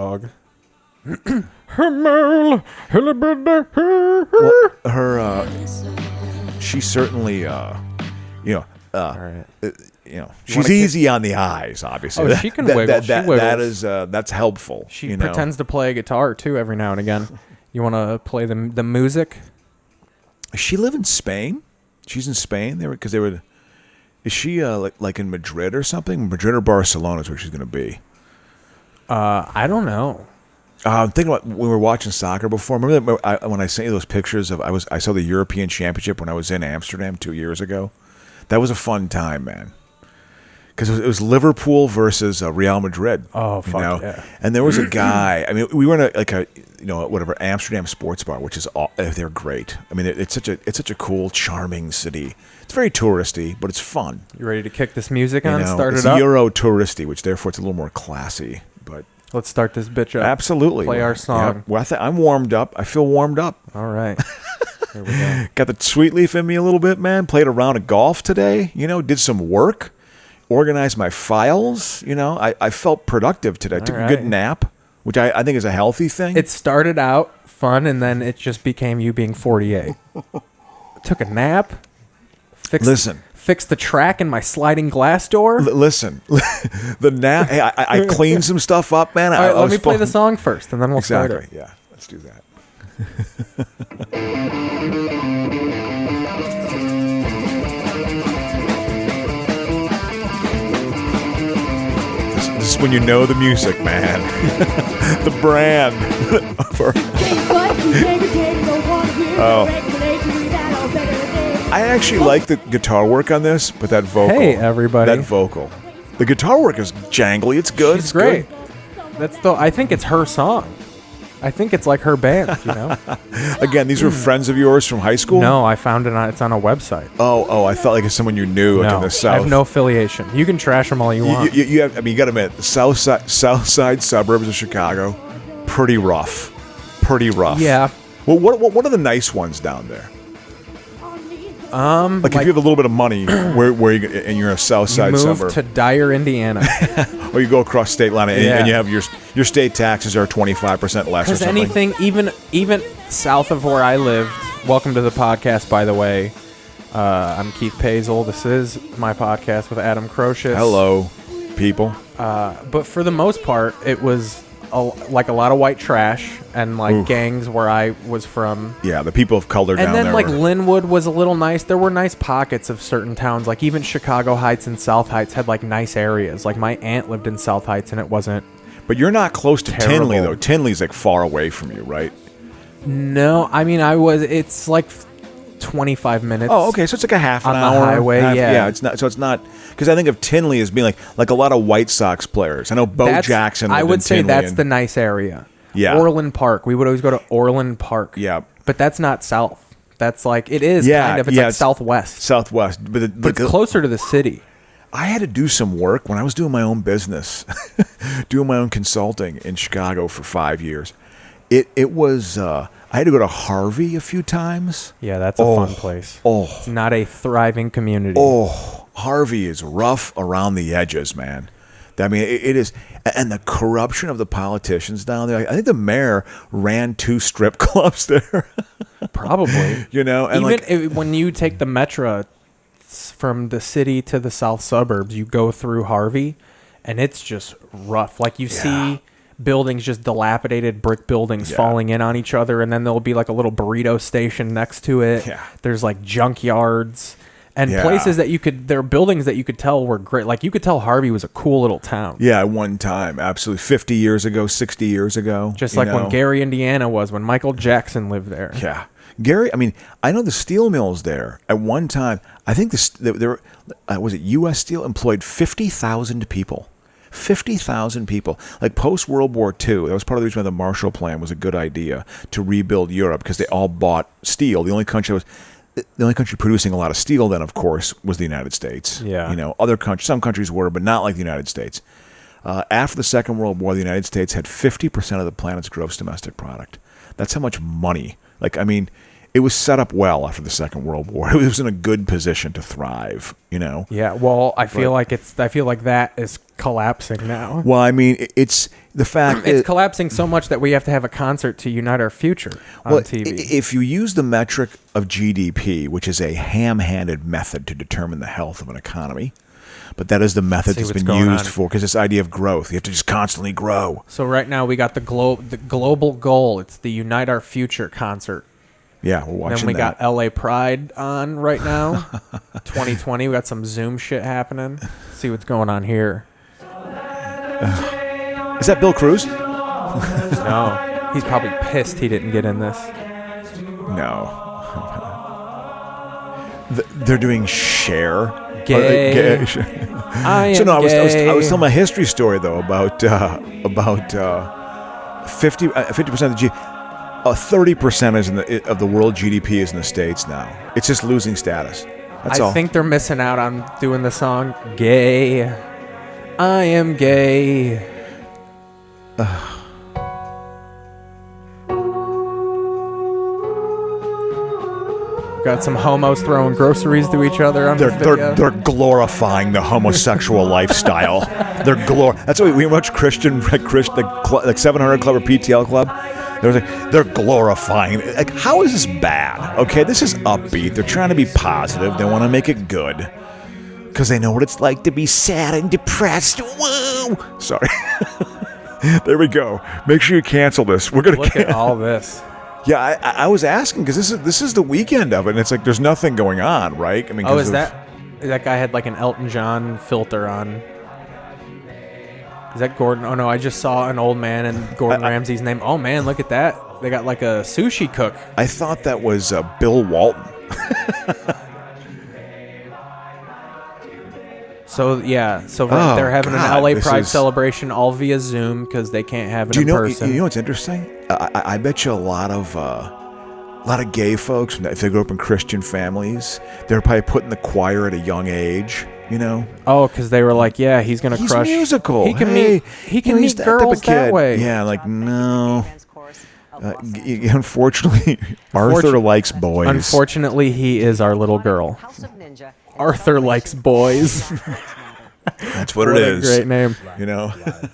dog. Well, she certainly, All right. she's easy on the eyes. Obviously, Oh, she can wiggle. She wiggles. That is that's helpful. She pretends to play guitar too every now and again. You want to play the music? Does she live in Spain? She's in Spain. They were. Is she like in Madrid or something? Madrid or Barcelona is where she's going to be. I don't know. I'm thinking about when we were watching soccer before. Remember that when I sent you those pictures of I saw the European Championship when I was in Amsterdam 2 years ago. That was a fun time, man. Because it was Liverpool versus Real Madrid. Oh, fuck yeah! And there was a guy. I mean, we were in whatever Amsterdam sports bar, which is they're great. I mean, it's such a cool, charming city. It's very touristy, but it's fun. You ready to kick this music on? Start it's it up. Euro touristy, which therefore it's a little more classy. But let's start this bitch up. Absolutely. Play our song. Yeah. Well, I'm warmed up. I feel warmed up. All right. Here we go. Got the sweet leaf in me a little bit, man. Played a round of golf today. Did some work. Organized my files. I felt productive today. I took a good nap, which I think is a healthy thing. It started out fun, and then it just became you being 48. Took a nap. Fixed the track in my sliding glass door. Listen, the nap. Hey, I cleaned some stuff up, man. All right, let me play the song first, and then we'll start it. Yeah, let's do that. This is when you know the music, man. The brand. I actually like the guitar work on this, but that vocal. Hey, everybody. That vocal. The guitar work is jangly. It's good. She's great. Good. I think it's her song. I think it's like her band, Again, these were friends of yours from high school? No, I found it it's on a website. Oh, I felt like it's someone you knew in the South. I have no affiliation. You can trash them all you want. You got to admit, the South side suburbs of Chicago, pretty rough. Yeah. Well, what are the nice ones down there? Like if you have a little bit of money, where you and you're a South Side suburb. You move to Dyer, Indiana, or you go across state line and you have your state taxes are 25% less. Because anything, even south of where I lived. Welcome to the podcast, by the way. I'm Keith Pazel. This is my podcast with Adam Crocious. Hello, people. But for the most part, it was like a lot of white trash and gangs where I was from. Yeah, the people of color down there. And then Linwood was a little nice. There were nice pockets of certain towns. Like even Chicago Heights and South Heights had nice areas. Like my aunt lived in South Heights and it wasn't. But you're not close to terrible. Tinley though. Tinley's far away from you, right? No, I mean it's 25 minutes. Oh, okay, so it's like a half an hour on the highway. Yeah, it's not. So it's not because I think of Tinley as being like a lot of White Sox players. I know Jackson. I would say Tinley that's the nice area. Yeah, Orland Park. We would always go to Orland Park. Yeah, but that's not south. That's it is kind of. It's like southwest. Southwest, but it's closer to the city. I had to do some work when I was doing my own business, doing my own consulting in Chicago for 5 years. It was. I had to go to Harvey a few times. Yeah, that's a fun place. It's not a thriving community. Harvey is rough around the edges, man. I mean, it is. And the corruption of the politicians down there. I think the mayor ran 2 strip clubs there. Probably. And even when you take the Metro from the city to the south suburbs, you go through Harvey, and it's just rough. You see buildings, just dilapidated brick buildings falling in on each other, and then there'll be a little burrito station next to it. Yeah. There's junkyards and places that there are buildings that you could tell were great. You could tell Harvey was a cool little town. Yeah, at one time, absolutely. 50 years ago, 60 years ago. Just when Gary, Indiana was, when Michael Jackson lived there. Yeah. Gary, I mean, I know the steel mills there. At one time, I think was it U.S. Steel employed 50,000 people. 50,000 people. Post World War II, that was part of the reason why the Marshall Plan was a good idea to rebuild Europe, because they all bought steel. The only country producing a lot of steel then, of course, was the United States. Yeah. Other countries, some countries were, but not like the United States. After the Second World War, the United States had 50% of the planet's gross domestic product. That's how much money. it was set up well after the Second World War. It was in a good position to thrive, Yeah, well, I feel like that is collapsing now. Well, I mean, it's the fact it's collapsing so much that we have to have a concert to unite our future on TV. If you use the metric of GDP, which is a ham-handed method to determine the health of an economy, but that is the method that's been used for, because this idea of growth, you have to just constantly grow. So right now we got the global goal. It's the Unite Our Future concert. Yeah, we're watching. Then we got LA Pride on right now. 2020, we got some Zoom shit happening. Let's see what's going on here. Is that Bill Cruz? No, he's probably pissed he didn't get in this. No. They're doing Cher. Gay. I am gay. I was telling my history story though about 50% of the 30% of the world GDP is in the States now. It's just losing status. That's all. I think they're missing out on doing the song "Gay." I am gay. Got some homos throwing groceries to each other on this video. They're glorifying the homosexual lifestyle. That's why we watch Christian like 700 Club or PTL Club. They're glorifying. Like, how is this bad? Okay, this is upbeat. They're trying to be positive. They want to make it good because they know what it's like to be sad and depressed. Woo! Sorry. There we go. Make sure you cancel this. We're gonna look at all this. Yeah, I was asking because this is the weekend of it, and it's like there's nothing going on, right? I mean, that guy had like an Elton John filter on? Is that Gordon? Oh no, I just saw an old man and Gordon Ramsay's name. Oh man, look at that! They got like a sushi cook. I thought that was Bill Walton. They're having an LA Pride celebration all via Zoom because they can't have it in person. You know what's interesting? I bet you a lot of gay folks, if they grew up in Christian families, they're probably put in the choir at a young age. Oh, because they were like, yeah, he's gonna crush. He's musical. He can meet girls that way. Yeah, like no. Unfortunately, Arthur likes boys. Unfortunately, he is our little girl. Arthur likes boys. That's what it is. Great name.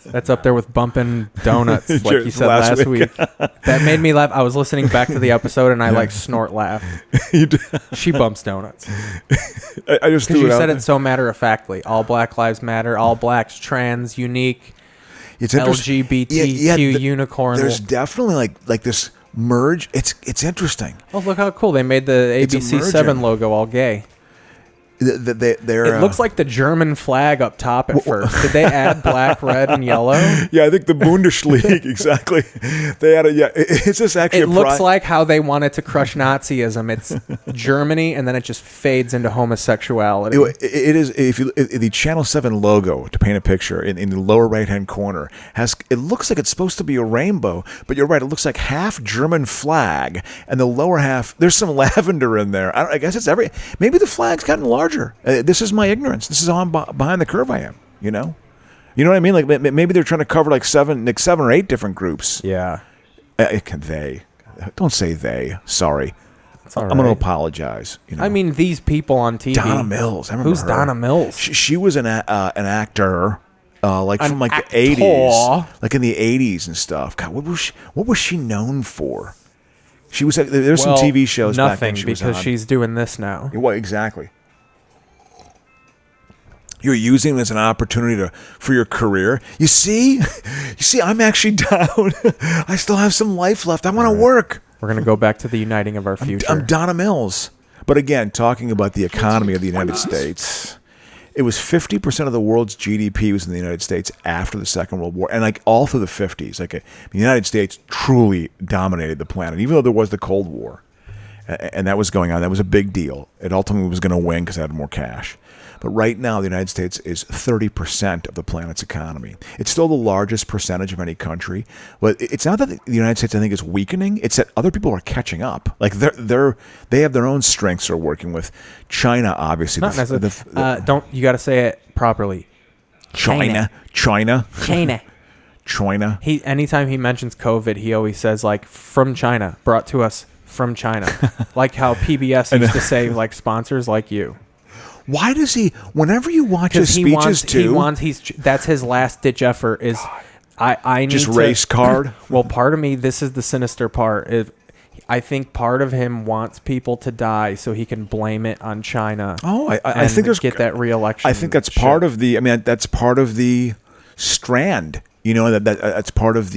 That's up there with bumping donuts, like you said last week. That made me laugh. I was listening back to the episode and I snort laugh. She bumps donuts. I just threw it out. You said it so matter of factly. All Black Lives Matter. All blacks, trans, unique. It's LGBTQ unicorn. There's definitely like this merge. It's interesting. Oh, look how cool they made the ABC7 logo all gay. It looks like the German flag up top at first. Did they add black, red, and yellow? Yeah, I think the Bundesliga, exactly. They added, it's just actually It looks like how they wanted to crush Nazism. It's Germany, and then it just fades into homosexuality. It is, if the Channel 7 logo, to paint a picture, in the lower right-hand corner, it looks like it's supposed to be a rainbow, but you're right, it looks like half German flag, and the lower half, there's some lavender in there. I guess it's maybe the flag's gotten larger. This is my ignorance. This is how behind the curve I am. You know what I mean? Like maybe they're trying to cover like seven or eight different groups. Yeah. They don't say they. Sorry. I'm going to apologize. I mean, these people on TV. Donna Mills. I remember Who's her. Donna Mills? She was an actor. From the 80s, like in the 80s and stuff. God, what was she known for? She was there's some TV shows. Nothing, back then because she's doing this now. Well, exactly. You're using it as an opportunity for your career. You see, I'm actually down. I still have some life left. I want to work. We're gonna go back to the uniting of our future. I'm Donna Mills. But again, talking about the economy of the United States, it was 50% of the world's GDP was in the United States after the Second World War, and like all through the 50s. Like the United States truly dominated the planet, even though there was the Cold War, and that was going on. That was a big deal. It ultimately was going to win because it had more cash. But right now, the United States is 30% of the planet's economy. It's still the largest percentage of any country. But it's not that the United States, I think, is weakening. It's that other people are catching up. Like they have their own strengths they're working with. China, obviously. Not necessarily. You got to say it properly. China. Anytime he mentions COVID, he always says like from China, brought to us from China. Like how PBS used to say, like, sponsors like you. Why does he? Whenever you watch his speeches, that's his last ditch effort. Is I need just race card. Well, part of me, this is the sinister part. I think part of him wants people to die so he can blame it on China. Oh, I think there's get that re-election. I think that's part of the. I mean, that's part of the strand. You know, that's part of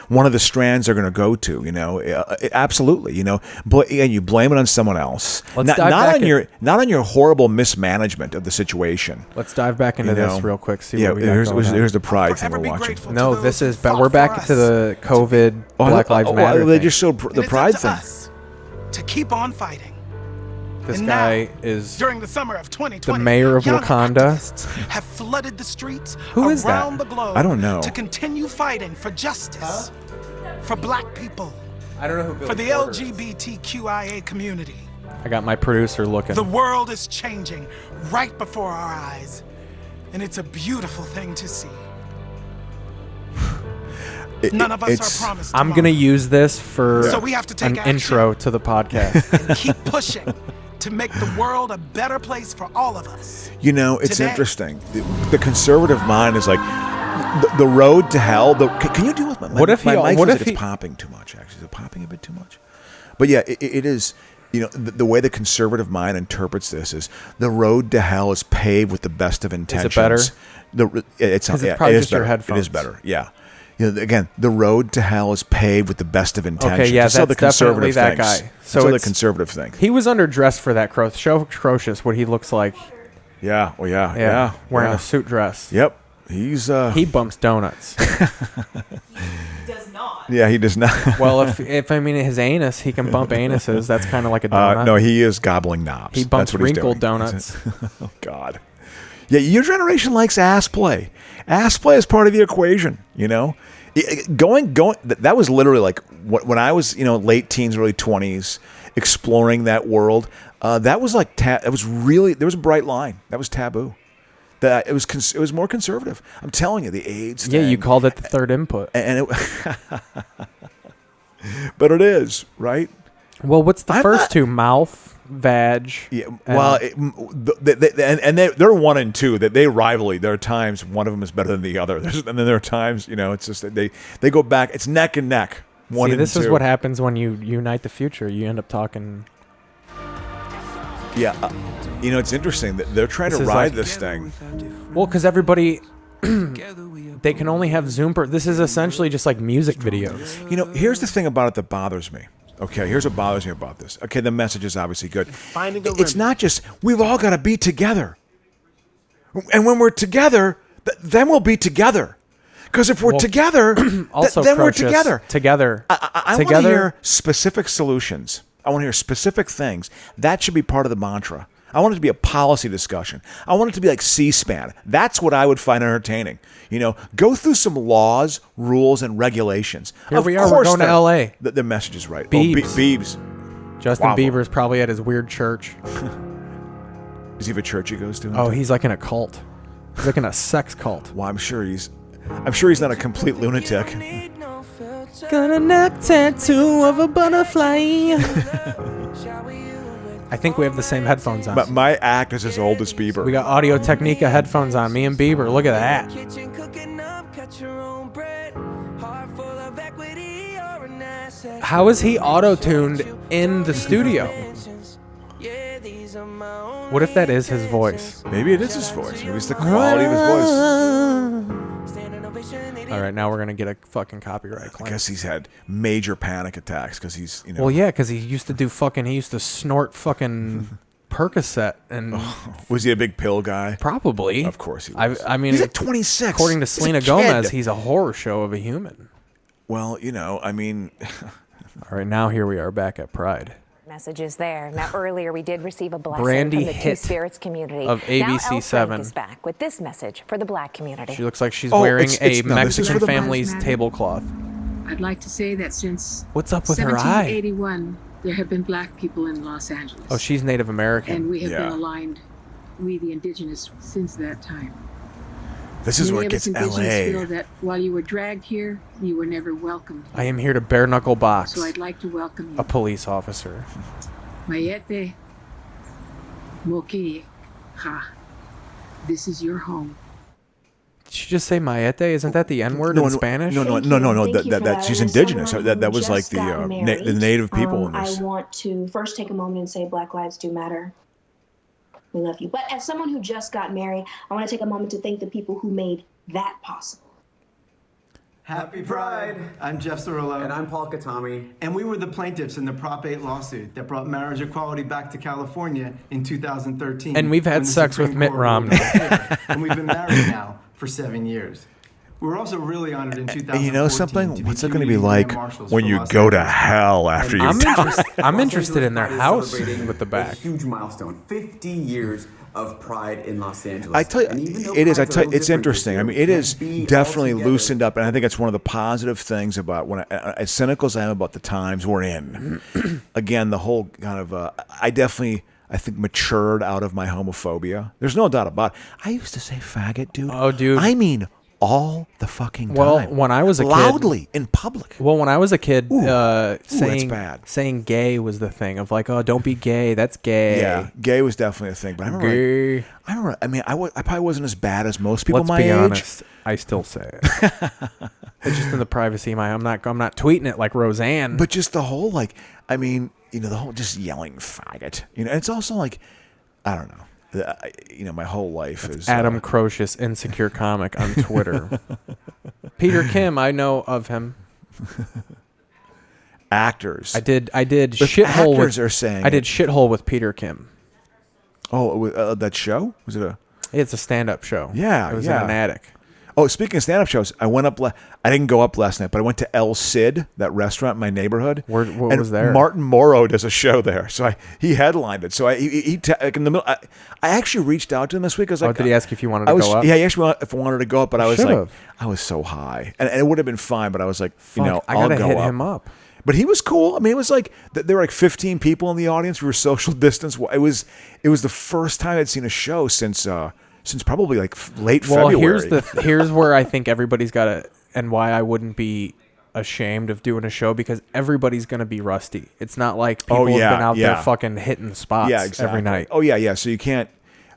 one of the strands they're going to go to. You know, absolutely. You know, but again, you blame it on someone else, not on your horrible mismanagement of the situation. Let's dive back into this real quick. See what we got here's the Pride thing we're watching. No, this is. But we're back to the COVID Black Lives Matter. They just showed the Pride thing. To keep on fighting. This guy is during the summer of 2020, the mayor of Wakanda. Have flooded the streets around the globe. I don't know. To continue fighting for justice, for black people. I don't know who. For the LGBTQIA community. I got my producer looking. The world is changing right before our eyes, and it's a beautiful thing to see. None of us are promised. I'm gonna use this for so we have to take an intro to the podcast. And keep pushing. To make the world a better place for all of us. You know, it's interesting. The conservative mind is like the road to hell. Can you deal with my? What if he? My mic what is if it's popping too much? Actually, is it popping a bit too much? But yeah, it is. You know, the way the conservative mind interprets this is the road to hell is paved with the best of intentions. Is it better? It's probably just your headphones. It is better. Yeah. You know, again, the road to hell is paved with the best of intentions. Okay, yeah, that's the definitely that thinks. guy. So the conservative thing. He was underdressed for that. Show Crocious what he looks like. Yeah, well, yeah. Wearing a suit dress. Yep, he's. He bumps donuts. He does not. Yeah, he does not. Well, if I mean his anus, he can bump anuses. That's kind of like a donut. No, he is gobbling knobs. He bumps That's what wrinkled donuts. Oh God. Yeah, your generation likes ass play. Ass play is part of the equation. You know. Going. That was literally like when I was, late teens, early 20s, exploring that world. That was like that was really, there was a bright line. That was taboo. That it was more conservative. I'm telling you, the AIDS thing. Yeah, you called it the third input. And but it is, right? Well, what's the first two? Mouth, vag. Yeah. Well, they're 1 and 2. That they rivalry. There are times one of them is better than the other. And then there are times, it's just that they go back. It's neck and neck. One and this two. is what happens when you unite the future. You end up talking. Yeah. It's interesting that they're trying to ride this thing. Well, because everybody. They can only have Zoom. This is essentially just like music videos. Here's the thing about it that bothers me. Okay, here's what bothers me about this. Okay, the message is obviously good. It's not just, we've all got to be together. And when we're together, then we'll be together. Because if we're together, then we're together. Together. I want to hear specific solutions. I want to hear specific things. That should be part of the mantra. I want it to be a policy discussion. I want it to be like C-SPAN. That's what I would find entertaining. Go through some laws, rules, and regulations. Here we are. We're going to L.A. The message is right. Biebs. Justin Bieber's probably at his weird church. Does he have a church he goes to? Oh, he's like in a cult. He's like in a sex cult. Well, I'm sure he's not a complete lunatic. Got a neck tattoo of a butterfly. I think we have the same headphones on. But my act is as old as Bieber. We got Audio Technica headphones on. Me and Bieber. Look at that. How is he auto-tuned in the studio? What if that is his voice? Maybe it is his voice. Maybe it's the quality of his voice. All right, now we're going to get a fucking copyright claim. I guess he's had major panic attacks because he's, Well, yeah, because he used to snort fucking Percocet. And was he a big pill guy? Probably. Of course he was. I mean, he's like 26. According to Selena Gomez, he's a horror show of a human. Well, I mean. All right, now here we are back at Pride. Messages there. Now, earlier we did receive a blessing Brandy from the Two Hitt Spirits community. Of ABC 7 is back with this message for the black community. She looks like she's wearing a Mexican the family's tablecloth. I'd like to say that since What's up with her eye? 1781, there have been black people in Los Angeles. Oh, she's Native American. And we have been aligned, we the indigenous, since that time. This is Many where it of gets us Indigenous feel LA. that while you were dragged here, you were never welcomed. I am here to bare knuckle box So I'd like to welcome a you. police officer. Mayete Moki Ha. This is your home. Did she just say Maete? Isn't that the N word in Spanish? No. Thank you for That she's And as indigenous. someone That who was like just got the married, native people in this. I want to first take a moment and say Black lives do matter. We love you. But as someone who just got married, I want to take a moment to thank the people who made that possible. Happy Pride! I'm Jeff Cirillo. And I'm Paul Katami. And we were the plaintiffs in the Prop 8 lawsuit that brought marriage equality back to California in 2013. And we've had when the sex Supreme with Mitt Court ruled Romney. in favor. And we've been married now for 7 years. We were also really honored in 2014. And you know something? to What's it two going to be leading like grand marshals when for you Los go to Angeles. hell after you die? I'm Los interested in their Angeles house Pride is celebrating with the a back. huge milestone, 50 years of Pride in Los Angeles. I tell you, And even though it is. I Pride's a tell you, little it's different this interesting. year, I mean, we it can't is be all definitely together. loosened up, and I think it's one of the positive things about as cynical as I am about the times we're in. Again, the whole kind of I think matured out of my homophobia. There's no doubt about it. I used to say faggot, dude. Oh, dude. I mean, all the fucking time. Well, when I was a kid- loudly in public. Well, when I was a kid, that's saying bad. saying gay was the thing of like, oh, don't be gay. That's gay. Yeah, gay was definitely a thing. But I remember, Gay. I remember. I mean, I probably wasn't as bad as most people Let's my be age. honest. I still say it. It's just in the privacy of my. I'm not tweeting it like Roseanne. But just the whole I mean, the whole just yelling faggot. It's also like, I don't know. My whole life is Adam Crocious, insecure comic on Twitter. Peter Kim, I know of him. actors. I did But shithole actors with. are saying I did it. shithole with Peter Kim. Oh, that show was it a? It's a stand-up show. Yeah, it was yeah. in an attic. Oh, speaking of stand-up shows, I went up. I didn't go up last night, but I went to El Cid, that restaurant in my neighborhood. What and was there? Martin Morrow does a show there, so he headlined it. So he like in the middle. I actually reached out to him this week. I was like, Did he ask if you wanted to go up? Yeah, he asked me if I wanted to go up, but I was Should've. I was so high, and it would have been fine. But I was like, Fuck, I I'll gotta go hit up. him up. But he was cool. I mean, it was like there were like 15 people in the audience. We were social distance. It was the first time I'd seen a show since probably like late February. Here's where I think everybody's got to, and why I wouldn't be ashamed of doing a show, because everybody's gonna be rusty. It's not like people have been out there fucking hitting spots every night. Oh yeah. So you can't.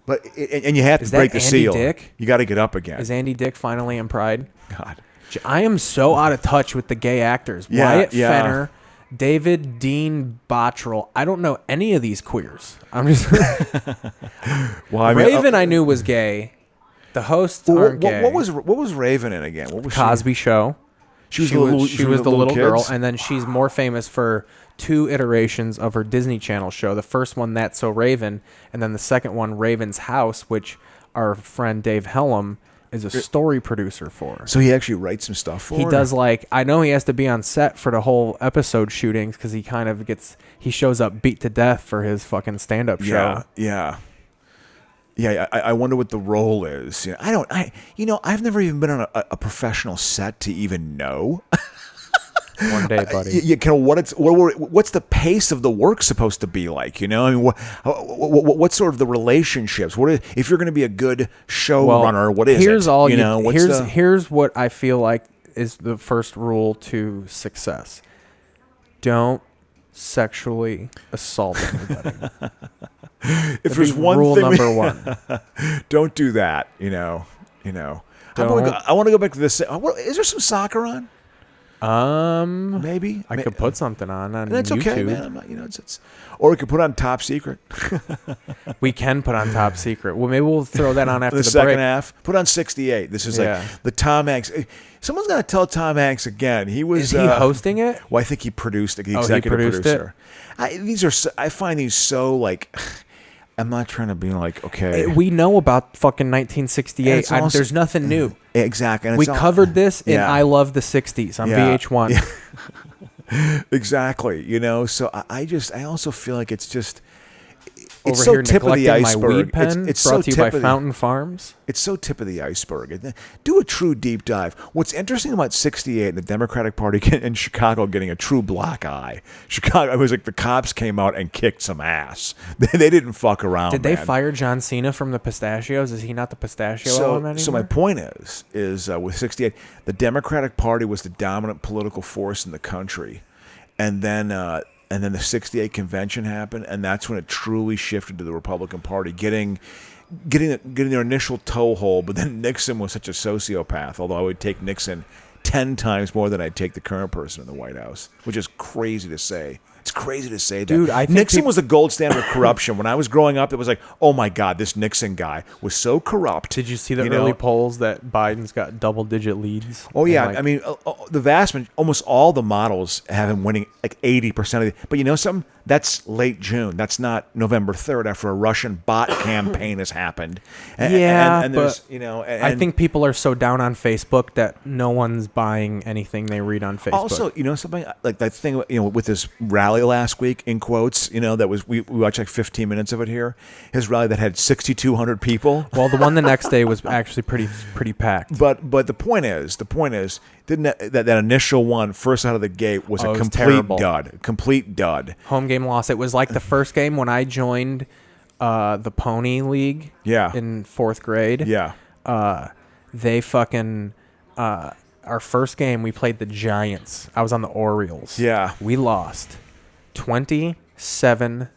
But and you have Is to break that the Andy seal. Dick? You got to get up again. Is Andy Dick finally in Pride? God. I am so out of touch with the gay actors. Yeah, Wyatt yeah. Fenner, David Dean Bottrell. I don't know any of these queers. I'm just Well, I mean, Raven. I knew was gay. The hosts aren't gay. what was Raven in again? What was Cosby Show? She was the little girl, kids? and then she's more famous for 2 iterations of her Disney Channel show. The first one, That's So Raven, and then the second one, Raven's House, which our friend Dave Hellum is a story producer for. So he actually writes some stuff for He her? does, like, I know he has to be on set for the whole episode shootings because he kind of he shows up beat to death for his fucking stand-up show. Yeah. I wonder what the role is. I've never even been on a professional set to even know. One day, buddy. What's the pace of the work supposed to be like? I mean, what's sort of the relationships? If you're going to be a good showrunner? What is here's it? All What's here's what I feel like is the first rule to success: don't sexually assault anybody. if there's one rule thing number one, don't do that. I want to go back to this. Is there some soccer on? Maybe I could put something on That's YouTube. okay, man. I'm not, it's or we could put on Top Secret. We can put on Top Secret. Well, maybe we'll throw that on after the the second break. half. Put on 68. This is Yeah. like the Tom Hanks. Someone's got to tell Tom Hanks again. He was. Is he hosting it? Well, I think he produced it. The he executive produced producer. I find these so like. I'm not trying to be like, okay. We know about fucking 1968. There's nothing new. Exactly. And We covered this in Yeah. I Love the 60s on Yeah. VH1. Yeah. Exactly. So I also feel like it's just over so here tip of the neglecting my iceberg. weed pen. It's brought so to you tip by of the- Fountain Farms. It's so tip of the iceberg. Do a true deep dive. What's interesting about 68 and the Democratic Party in Chicago getting a true black eye. Chicago, it was like the cops came out and kicked some ass. They didn't fuck around. Did they man. fire John Cena from the Pistachios? Is he not the pistachio element anymore? So my point is with 68, the Democratic Party was the dominant political force in the country, and then the 68 convention happened, and that's when it truly shifted to the Republican Party, getting their initial toehold. But then Nixon was such a sociopath, although I would take Nixon 10 times more than I'd take the current person in the White House, which is crazy to say. It's crazy to say that. Dude, I think Nixon was the gold standard of corruption. When I was growing up, it was like, oh my God, this Nixon guy was so corrupt. Did you see the You early know? polls that Biden's got double-digit leads? Oh yeah, And, I mean, almost all the models have him winning like 80% of the. But you know something? That's late June. That's not November 3rd after a Russian bot campaign has happened. And there's, but you know, I think people are so down on Facebook that no one's buying anything they read on Facebook. also, you know something, like that thing, you know, with this rally last week in quotes, you know, that was we watched like 15 minutes of it here. His rally that had 6,200 people. Well, the one the next day was actually pretty packed. But the point is, didn't that initial one first out of the gate was Oh, a it was complete terrible. dud, complete dud. Home game loss. It was like the first game when I joined the Pony League. Yeah. In 4th grade. Yeah. They fucking our first game we played the Giants. I was on the Orioles. Yeah. We lost 27-0.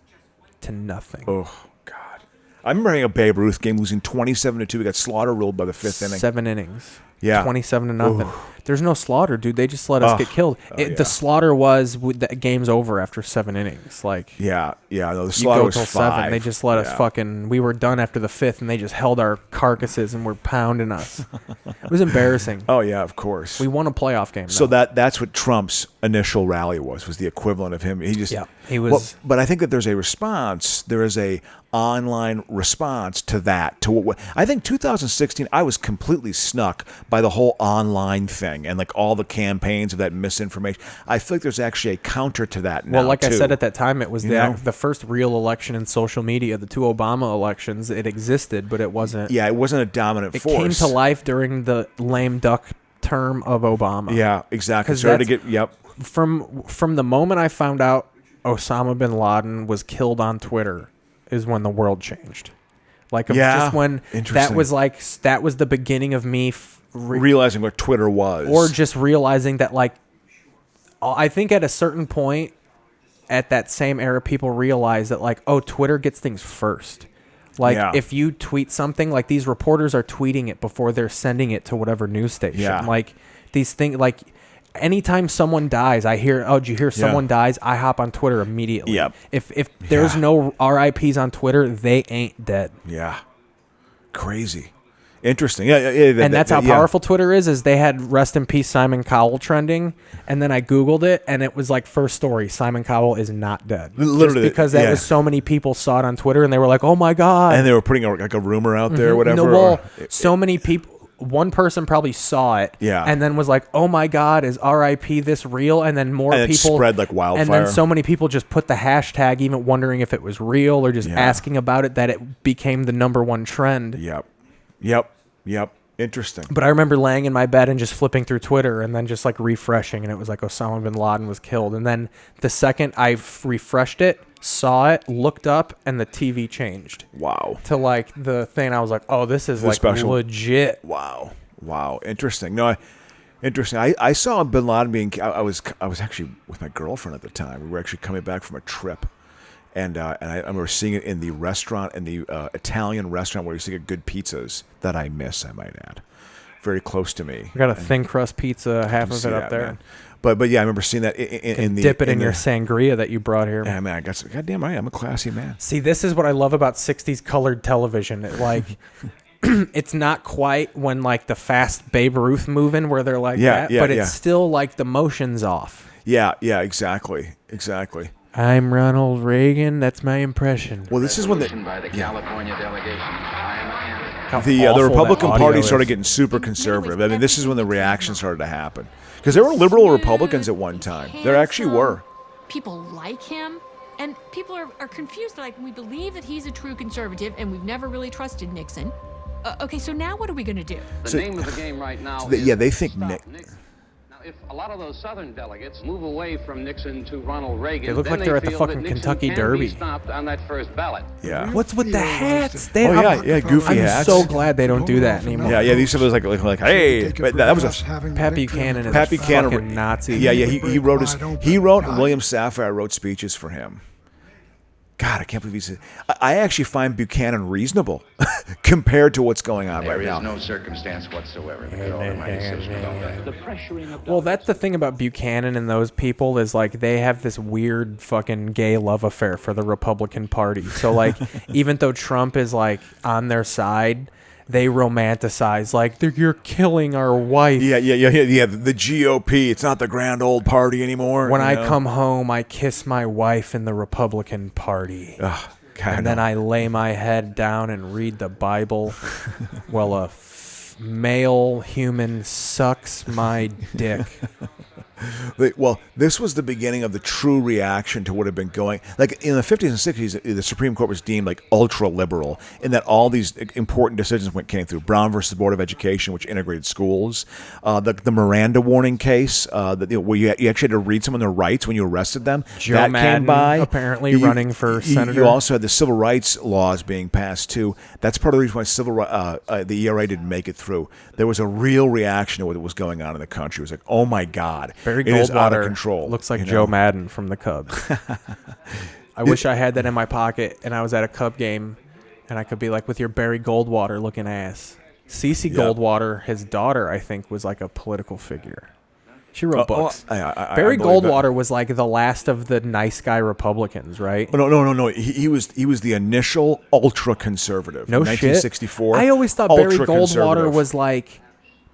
Oh God! I remember having a Babe Ruth game, losing 27-2. We got slaughter ruled by the 5th inning. 7 innings. Yeah. 27-0. There's no slaughter, dude. They just let us get killed. yeah. The slaughter was the game's over after 7 innings. Like Yeah. No, the you slaughter go was till 5. 7. They just let us Yeah. fucking. We were done after the 5th, and they just held our carcasses and were pounding us. It was embarrassing. Oh yeah, of course. We won a playoff game. So though. that's what Trump's initial rally was the equivalent of him. He just he was. But I think that there's a response. There is a online response to that. To what I think 2016, I was completely snuck by the whole online thing and like all the campaigns of that misinformation. I feel like there's actually a counter to that now. Well, like I too. said at that time, it was You know? the first real election in social media. The 2 Obama elections, it existed, but it wasn't. Yeah, it wasn't a dominant It force. came to life during the lame duck term of Obama. Yeah, exactly. 'Cause Started to get From the moment I found out Osama bin Laden was killed on Twitter is when the world changed. Like just when Interesting. that was the beginning of me realizing what Twitter was, or just realizing that like I think at a certain point at that same era people realized that like Twitter gets things first. Like if you tweet something, like these reporters are tweeting it before they're sending it to whatever news station. Yeah. Like these things, like anytime someone dies, I hear, did you hear someone dies? I hop on Twitter immediately. Yep. If there's no RIPs on Twitter, they ain't dead. Yeah. Crazy. Interesting. And that's how powerful Twitter is they had rest in peace Simon Cowell trending, and then I Googled it, and it was like first story, Simon Cowell is not dead. Literally. Just because that was so many people saw it on Twitter, and they were like, oh my God. And they were putting like a rumor out there or whatever. No, well, so many people, one person probably saw it, and then was like, oh my God, is RIP this real? And then more and people. it spread like wildfire. And then so many people just put the hashtag, even wondering if it was real or just asking about it, that it became the #1 trend. Yep. Interesting. But I remember laying in my bed and just flipping through Twitter and then just like refreshing, and it was like Osama bin Laden was killed. And then the second I refreshed it, saw it, looked up, and the TV changed. Wow. To like the thing, I was like, oh, this is like special. legit. Wow. Interesting. No, interesting. I saw bin Laden being. I was actually with my girlfriend at the time. We were actually coming back from a trip. And I remember seeing it in the restaurant, in the Italian restaurant where you used to get good pizzas that I miss, I might add. Very close to me. We got a thin crust pizza, half of it up there. Man. But yeah, I remember seeing that in the... Dip it in your sangria that you brought here. Yeah, man, I got some... Goddamn right, I'm a classy man. See, this is what I love about 60s colored television. It, like... it's not quite when like the fast Babe Ruth moving where they're like but it's still like the motion's off. Yeah, exactly. I'm Ronald Reagan. That's my impression. Well, this is when by the California delegation. the Republican Party started getting super conservative. I mean, this is when the reaction started to happen. Because there were liberal Republicans at one time. There actually were. People like him, And people are confused. They're like, we believe that he's a true conservative, and we've never really trusted Nixon. Okay, so now what are we going to do? The name of the game right now they think Nixon. Now, if a lot of those Southern delegates move away from Nixon to Ronald Reagan, They look like they're at the fucking Kentucky Derby. Stopped on that first ballot. Yeah. What's with the hats? Goofy hats. I'm so glad they don't do that anymore. Yeah. These are like hey, but that was a Pat Buchanan is Pat a Buchanan, fucking Nazi. Yeah. He wrote and William Safire wrote speeches for him. God, I can't believe he said. I actually find Buchanan reasonable compared to what's going on right now. There is no circumstance whatsoever that could alter my decision about that. The pressuring of Well, that's the thing about Buchanan and those people is like they have this weird fucking gay love affair for the Republican Party. So like even though Trump is like on their side, they romanticize like you're killing our wife. Yeah. The GOP, it's not the grand old party anymore. When I come home, I kiss my wife in the Republican Party. God, and then I lay my head down and read the Bible while a male human sucks my dick. Well, this was the beginning of the true reaction to what had been going. Like in the 50s and 60s, the Supreme Court was deemed like ultra liberal in that all these important decisions came through. Brown versus the Board of Education, which integrated schools. The Miranda warning case, where you actually had to read someone their rights when you arrested them. Joe that Madden came by. Apparently running for senator. You also had the civil rights laws being passed too. That's part of the reason why the ERA didn't make it through. There was a real reaction to what was going on in the country. It was like, oh my God. Barry It is out of Goldwater control. looks like Joe Madden from the Cubs. I wish I had that in my pocket and I was at a Cub game and I could be like with your Barry Goldwater looking ass. Cece Goldwater, his daughter, I think, was like a political figure. She wrote books. Barry Goldwater was like the last of the nice guy Republicans, right? No. He was the initial ultra conservative. No in shit. 1964. I always thought Barry Goldwater ultra-conservative. was like,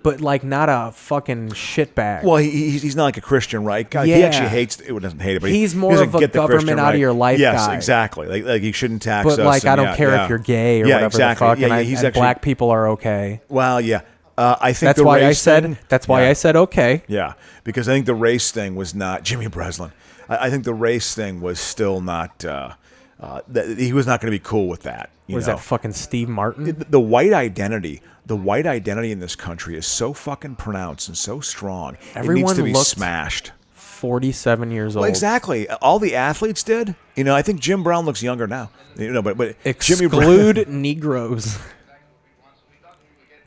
but like not a fucking shitbag. Well, he's not like a Christian right guy. Yeah. He actually hates it. Doesn't hate it, but he's he more doesn't of a get the government Christian out of your life yes, guy. exactly. Like he shouldn't tax us. But like I don't and care if you're gay or whatever exactly. the fuck, Yeah, and, he's and actually, black people are okay. Well, yeah. I think That's the why I race said. thing, That's why I said okay. Yeah, because I think the race thing was not Jimmy Breslin. I think the race thing was still not. He was not going to be cool with that. Was that fucking Steve Martin? The white identity. The white identity in this country is so fucking pronounced and so strong. Everyone it needs to be looked smashed. 47 years old. Well, exactly. All the athletes did. I think Jim Brown looks younger now. But Jimmy Exclude Negroes.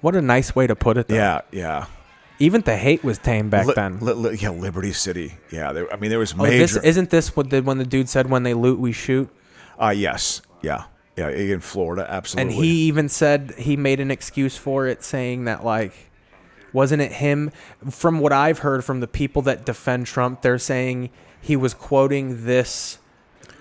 What a nice way to put it, though. Yeah. Even the hate was tame back then. Liberty City. Yeah, there was Oh, major. Isn't this what when the dude said, when they loot, we shoot? Yes. Yeah, in Florida, absolutely. And he even said he made an excuse for it, saying that, like, wasn't it him? From what I've heard from the people that defend Trump, they're saying he was quoting this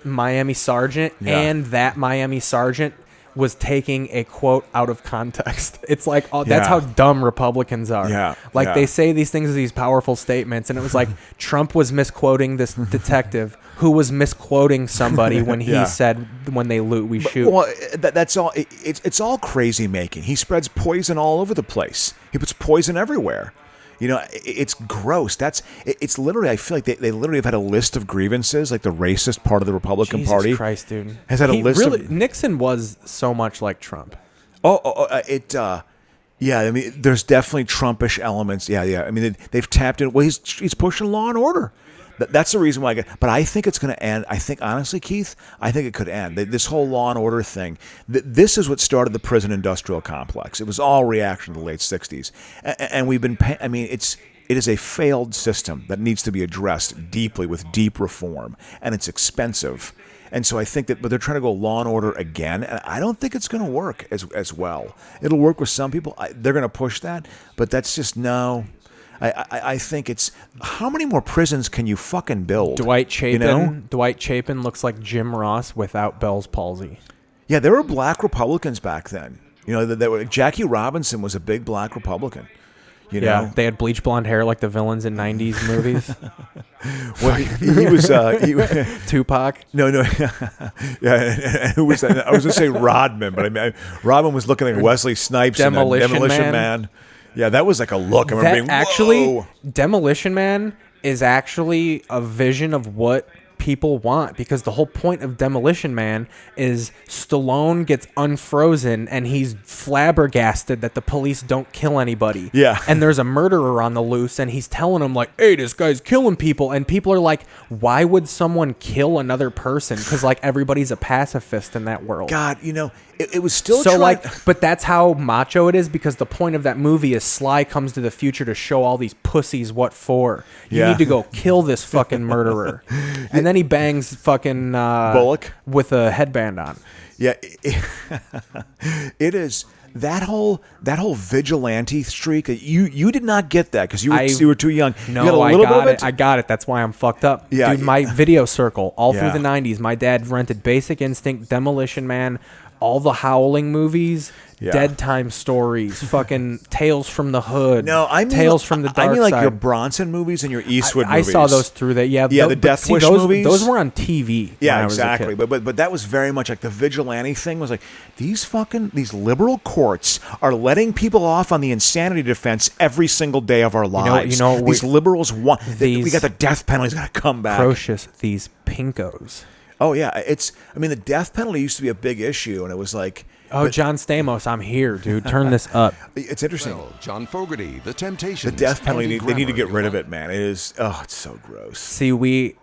Miami sergeant, and that Miami sergeant was taking a quote out of context. It's like, that's how dumb Republicans are. Yeah. They say these things as these powerful statements, and it was like Trump was misquoting this detective who was misquoting somebody when he said, when they loot, we shoot. Well, that's all. It's all crazy making. He spreads poison all over the place. He puts poison everywhere. It's gross. It's literally, I feel like they literally have had a list of grievances, like the racist part of the Republican Party. Jesus Christ, dude. Has had a list of... Nixon was so much like Trump. Yeah, I mean, there's definitely Trumpish elements. Yeah. I mean, they've tapped in. Well, he's pushing law and order. That's the reason why but I think it's going to end. I think, honestly, Keith, I think it could end. This whole law and order thing, this is what started the prison industrial complex. It was all reaction to the late 60s. And we've been, it is a failed system that needs to be addressed deeply with deep reform. And it's expensive. And so I think but they're trying to go law and order again, and I don't think it's going to work as well. It'll work with some people. They're going to push that, but that's just no. I think it's, how many more prisons can you fucking build? Dwight Chapin looks like Jim Ross without Bell's palsy. Yeah, there were black Republicans back then. Jackie Robinson was a big black Republican. Yeah, they had bleach blonde hair like the villains in 90s movies. Well, he was Tupac. No. Yeah, who was that? I was going to say Rodman, but Rodman was looking like Wesley Snipes in Demolition Man. Yeah, that was like a look. I remember being, Demolition Man is actually a vision of what people want, because the whole point of Demolition Man is Stallone gets unfrozen and he's flabbergasted that the police don't kill anybody. Yeah. And there's a murderer on the loose and he's telling them like, hey, this guy's killing people. And people are like, why would someone kill another person? Because like everybody's a pacifist in that world. God, you know, it was still so like, but that's how macho it is, because the point of that movie is Sly comes to the future to show all these pussies what for. You need to go kill this fucking murderer. And then he bangs fucking Bullock with a headband on. Yeah, it is that whole vigilante streak. You did not get that because you were too young. No, you got a little bit of it. I got it. That's why I'm fucked up. Yeah, dude, my video circle all Yeah. through the 90s. My dad rented Basic Instinct, Demolition Man, all the Howling movies. Yeah. Dead Time Stories, fucking Tales from the Hood. No, I mean Tales from the Dark I mean like Side. your Bronson movies and your Eastwood I movies. saw those through that. Yeah, the Death Wish those, movies. Those were on TV. Yeah, when I was a exactly. kid. But that was very much like the vigilante thing. Was like these liberal courts are letting people off on the insanity defense every single day of our lives. You know these liberals want. We got the death penalty's got to come back. Atrocious. These pinkos. Oh yeah, I mean the death penalty used to be a big issue, and it was like. Oh, John Stamos, I'm here, dude. Turn this up. It's interesting. John Fogerty, The Temptations. The death penalty, they need to get rid of it. it, man. It is, it's so gross. See,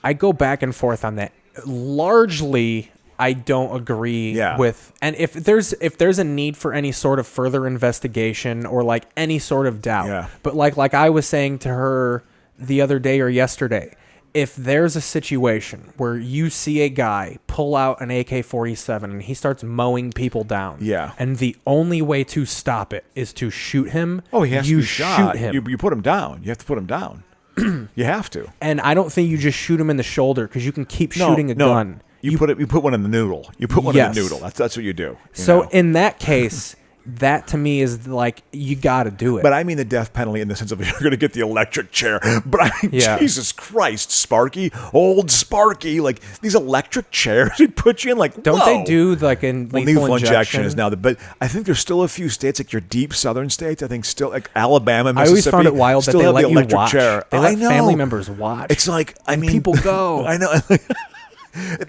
I go back and forth on that. Largely, I don't agree with, and if there's a need for any sort of further investigation or like any sort of doubt, but like I was saying to her the other day or yesterday, if there's a situation where you see a guy pull out an AK-47 and he starts mowing people down, and the only way to stop it is to shoot him, he has to be shot. Shoot him. You put him down. You have to put him down. You have to. And I don't think you just shoot him in the shoulder, because you can keep shooting a gun. You put one in the noodle. You put one in the noodle. That's what you do. So in that case, that to me is like, you got to do it. But I mean the death penalty in the sense of you're going to get the electric chair. But I mean, Jesus Christ, Sparky, old Sparky, like these electric chairs they put you in. Like, don't they do like in lethal injection is now? But I think there's still a few states, like your deep southern states. I think still like Alabama, Mississippi. I always found it wild that they let you watch. Chair. They let family members watch. It's like people go. I know.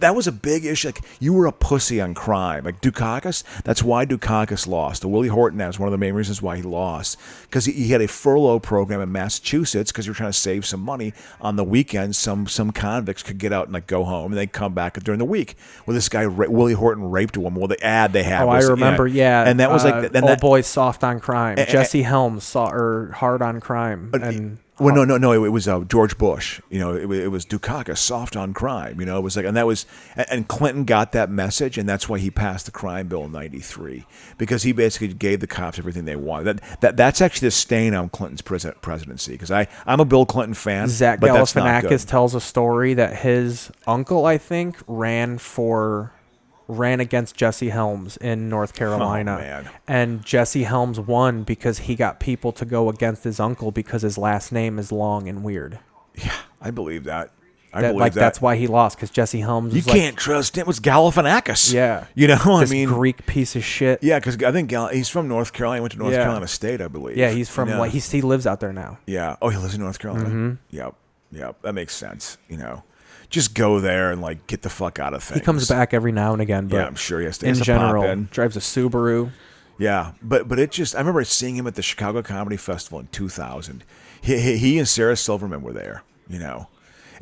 That was a big issue. Like, you were a pussy on crime. Like Dukakis, that's why Dukakis lost. The Willie Horton is one of the main reasons why he lost. Because he had a furlough program in Massachusetts because you were trying to save some money on the weekends. Some convicts could get out and like go home and they'd come back during the week. Well, this guy, Willie Horton, raped a woman. Well, the ad they had was... I remember, And that was like... Old Boy Soft on Crime. Jesse Helms Hard on Crime. And... Well, no. It was George Bush. You know, it was Dukakis, soft on crime. You know, it was like, and Clinton got that message, and that's why he passed the crime bill in '93, because he basically gave the cops everything they wanted. That's actually the stain on Clinton's presidency. Because I'm a Bill Clinton fan. Zach Galifianakis tells a story that his uncle, I think, ran against Jesse Helms in North Carolina. Oh, man. And Jesse Helms won because he got people to go against his uncle because his last name is long and weird. Yeah, I believe that. That. That's why he lost, because Jesse Helms You can't trust him. It was Galifianakis. Yeah. You know, I mean... Greek piece of shit. Yeah, because I think he's from North Carolina. He went to North Carolina State, I believe. Yeah, he's from... he lives out there now. Yeah. Oh, he lives in North Carolina? Mm-hmm. Yep. That makes sense, you know. Just go there and like get the fuck out of things. He comes back every now and again, but yeah, I'm sure he has to. In general, drives a Subaru. Yeah, but it just, I remember seeing him at the Chicago Comedy Festival in 2000. He and Sarah Silverman were there. You know,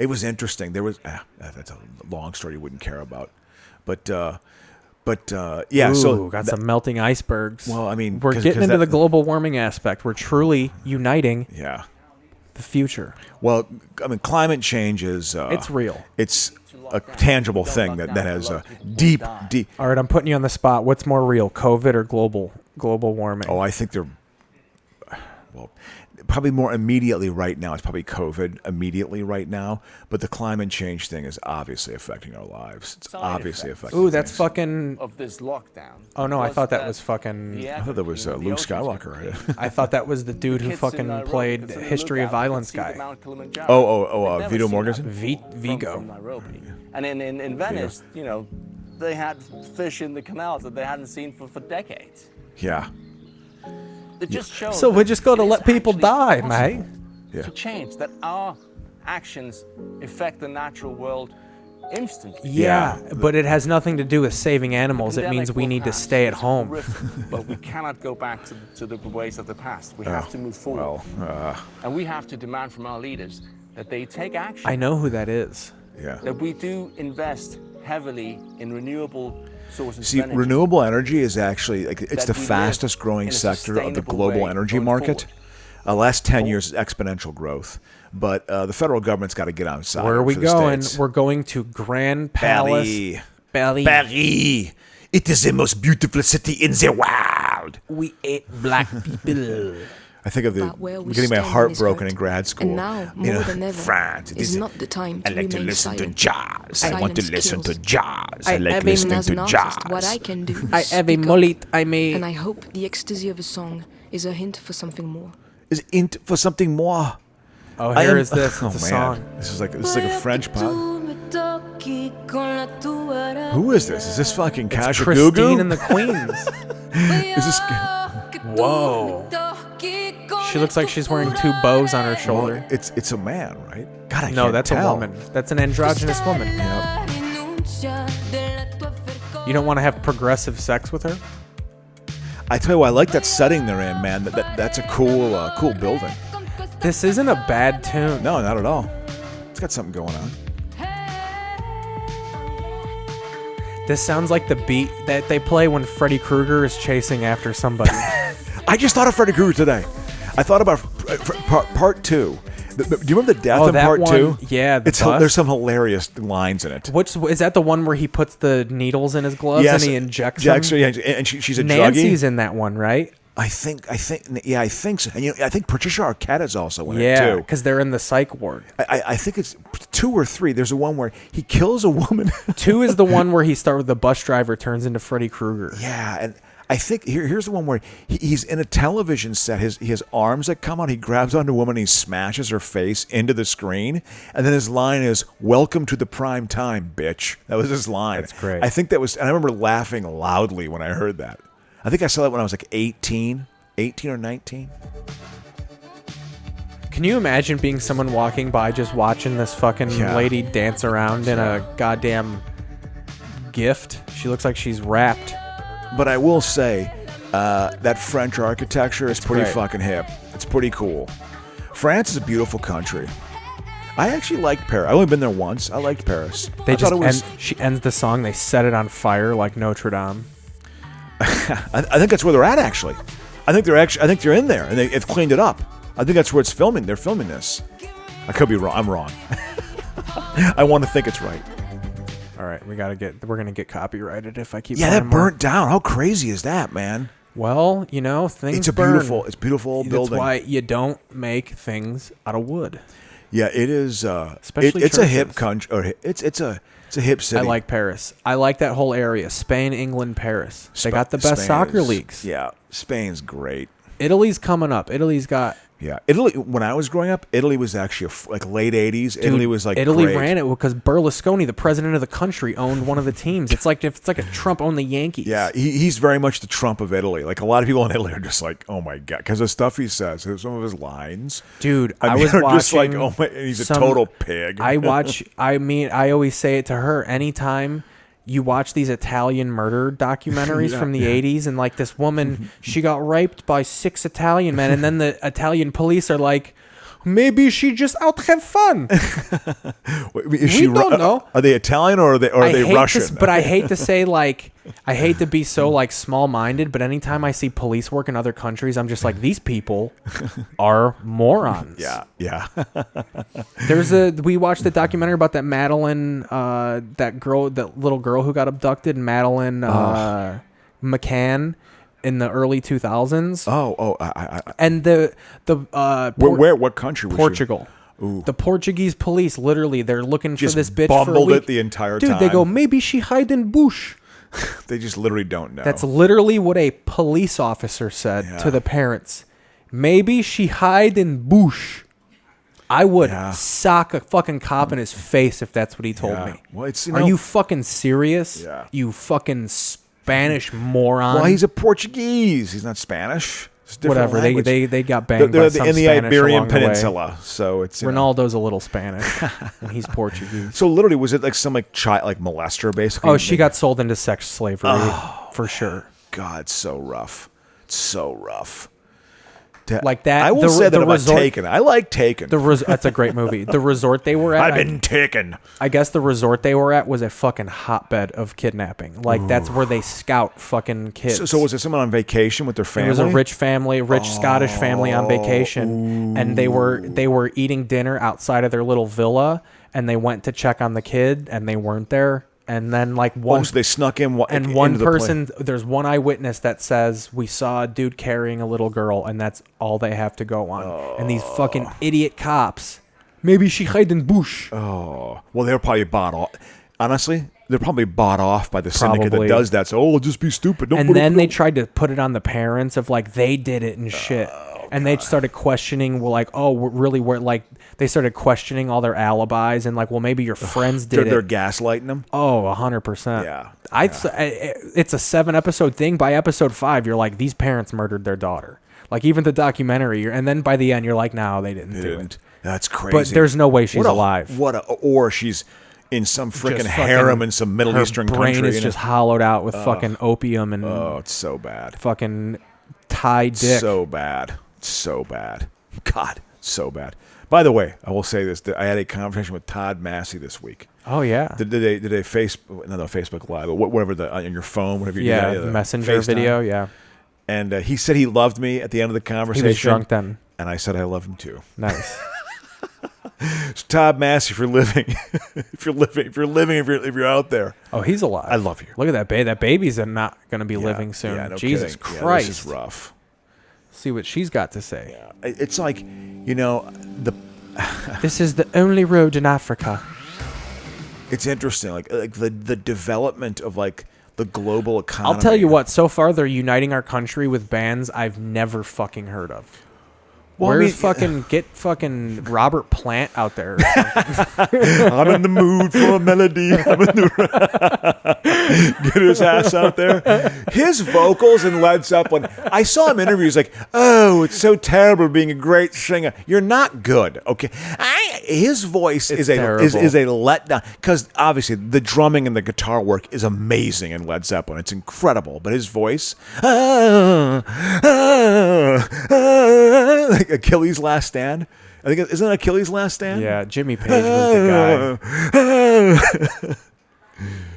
it was interesting. There was that's a long story you wouldn't care about, but yeah. Ooh, so got some melting icebergs. Well, I mean, we're getting into the global warming aspect. We're truly uniting. Yeah. The future. Well, I mean, climate change is... it's real. It's a tangible thing that has a deep... All right, I'm putting you on the spot. What's more real, COVID or global warming? Oh, I think they're... Well, probably more immediately right now. It's probably COVID immediately right now. But the climate change thing is obviously affecting our lives. It's obviously affecting Ooh, that's things. fucking... Of this lockdown. Oh, no, I thought that was fucking... I thought that was Luke Skywalker. I thought that was the dude who fucking played History of Violence guy. Oh, Vito Mortensen? Vigo. And in Venice, you know, they had fish in the canals that they hadn't seen for decades. Yeah. It just shows so we're just going to let people die, mate. to change, that our actions affect the natural world instantly. Yeah, but it has nothing to do with saving animals. It Pandemic means we will need to pass. stay at It's home. horrific, but we cannot go back to the ways of the past. We have to move forward. And we have to demand from our leaders that they take action. I know who that is. Yeah. That we do invest heavily in renewable sources See, of energy. renewable energy is actually like it's That the we live fastest growing in a sector of the sustainable global way energy going market. forward. Last 10 years is exponential growth, but the federal government's got to get on side. Where are we for the going? States. We're going to Grand Palace. Paris. Paris. It is the most beautiful city in the world. We ate black people. I think of getting my heart broken in grad school. And now, more than ever, France, is not the time to I like to remain listen to silent. jazz. I want to Silence listen to kills. jazz. I I like have a- listening As to an artist, jazz. what I can do is I have a speak up. mullet. I may. And I hope the ecstasy of a song is a hint for something more. Is in for something more. Oh, I here am- is this. Oh, It's a man. song. This is like a French pop. Who is this? Is this fucking It's Kaja Christine Gugu? and the Queens. Is this? Whoa. She looks like she's wearing two bows on her shoulder. It's a man, right? God, I No, can't that's tell. a woman. That's an androgynous woman. You don't want to have progressive sex with her? I tell you what, I like that setting they're in, man. That's a cool building. This isn't a bad tune. No, not at all. It's got something going on. This sounds like the beat that they play when Freddy Krueger is chasing after somebody. I just thought of Freddy Krueger today. I thought about part two. Do you remember the death in that part one? two? Yeah, the bus. There's some hilarious lines in it. Which is that the one where he puts the needles in his gloves Yes, and he injects her, them? yeah, and she's a Nancy's druggie. in that one, right? I think so. And I think Patricia Arquette is also in it Yeah, too. because they're in the psych ward. I think it's 2 or 3. There's a one where he kills a woman. 2 is the one where he starts with the bus driver turns into Freddy Krueger. Yeah, and I think here's the one where he's in a television set. He has arms that come out. He grabs onto a woman. And he smashes her face into the screen, and then his line is "Welcome to the prime time, bitch." That was his line. That's great. I think that was, and I remember laughing loudly when I heard that. I think I saw that when I was like 18 or 19. Can you imagine being someone walking by just watching this fucking lady dance around in a goddamn gift? She looks like she's wrapped. But I will say that French architecture is pretty great. fucking hip. It's pretty cool. France is a beautiful country. I actually liked Paris. I've only been there once. I liked Paris. They I thought just she ends the song. They set it on fire like Notre Dame. I think that's where they're at. Actually, I think they're in there and they've cleaned it up. I think that's where it's filming. They're filming this. I could be wrong. I'm wrong. I want to think it's right. All right, we're gonna get copyrighted if I keep. Yeah, playing that more. burnt down. How crazy is that, man? Well, things. It's a burn. beautiful old building. That's why you don't make things out of wood. Yeah, it is. Especially it's a hip churches. country. Or it's a hip city. I like Paris. I like that whole area. Spain, England, Paris. They got the best Spain soccer is- leagues. Yeah, Spain's great. Italy's coming up. Italy's got. Yeah, Italy. When I was growing up, Italy was actually like late '80s. Italy was like Italy great. ran it because Berlusconi, the president of the country, owned one of the teams. It's like if Trump owned the Yankees. Yeah, he's very much the Trump of Italy. Like a lot of people in Italy are just like, oh my god, because the stuff he says, some of his lines, dude. I was are watching. just like, oh my, he's a total pig. I always say it to her. Anytime you watch these Italian murder documentaries from the 80s, and like this woman, she got raped by 6 Italian men, and then the Italian police are like, maybe she just out have fun. We don't know. Are they Italian or are they Russian? But I hate to say I hate to be so like small-minded, but anytime I see police work in other countries, I'm just like, these people are morons. Yeah. We watched the documentary about that Madeline, that little girl who got abducted, Madeline McCann, in the early 2000s. And what country was Portugal. she? Ooh. The Portuguese police, literally, they're looking Just for this bitch for a bumbled week. it the entire Dude, time. they go, maybe she hide in bush. They just literally don't know. That's literally what a police officer said to the parents. Maybe she hide in bush. I would sock a fucking cop in his face if that's what he told me. Well, Are you fucking serious? Yeah. You fucking Spanish moron. Well, he's a Portuguese. He's not Spanish. It's a different Whatever. language. They got banged They're by some in the Spanish Iberian along the way. Peninsula, so it's Ronaldo's a little Spanish, and he's Portuguese. So literally, was it like some child, like molester, basically? Oh, she got sold into sex slavery for sure. God, so rough, so rough. Like that. I will say that about Taken. I like Taken. That's a great movie. The resort they were at. I've been taken. I guess the resort they were at was a fucking hotbed of kidnapping. Like that's where they scout fucking kids. So was it someone on vacation with their family? It was a rich family, Scottish family on vacation, and they were eating dinner outside of their little villa, and they went to check on the kid, and they weren't there. And then so they snuck in. And one person, there's one eyewitness that says we saw a dude carrying a little girl, and that's all they have to go on. And these fucking idiot cops, maybe she hid in bush. Oh, well, they're probably bought off. Honestly, they're probably bought off by the syndicate that does that. So, it'll just be stupid. And then they tried to put it on the parents of like they did it and shit. And they started questioning, well, like, oh, really, we're like, they started questioning all their alibis and like, well, maybe your friends did it. They're gaslighting them. Oh, 100%. Yeah. It's a 7-episode thing. By episode 5, you're like, these parents murdered their daughter. Like even the documentary, and then by the end, you're like, no, they didn't do it. That's crazy. But there's no way she's alive. Or she's in some freaking harem in some Middle Eastern country. Her brain is just hollowed out with fucking opium and it's so bad. Fucking Thai dick. So bad. So bad. God, so bad. By the way, I will say this: I had a conversation with Todd Massey this week. Oh yeah. Did they Facebook Live, or whatever on your phone, whatever you do, the Messenger FaceTime. video, yeah. And he said he loved me at the end of the conversation. He was drunk then, and I said I love him too. Nice. So Todd Massey, if you're out there. Oh, he's alive. I love you. Look at that baby. That baby's not going to be living soon. Yeah, no Jesus kidding. Christ. Yeah, this is rough. See what she's got to say. Yeah. It's like, this is the only road in Africa. It's interesting, like the development of like the global economy. I'll tell you what. So far, they're uniting our country with bands I've never fucking heard of. Well, get fucking Robert Plant out there. I'm in the mood for a melody. Get his ass out there. His vocals in Led Zeppelin. I saw him in interviews like, oh, it's so terrible being a great singer. You're not good, okay? His voice is a letdown because obviously the drumming and the guitar work is amazing in Led Zeppelin. It's incredible, but his voice, like Achilles' Last Stand. I think isn't it Achilles' Last Stand? Yeah, Jimmy Page was the guy.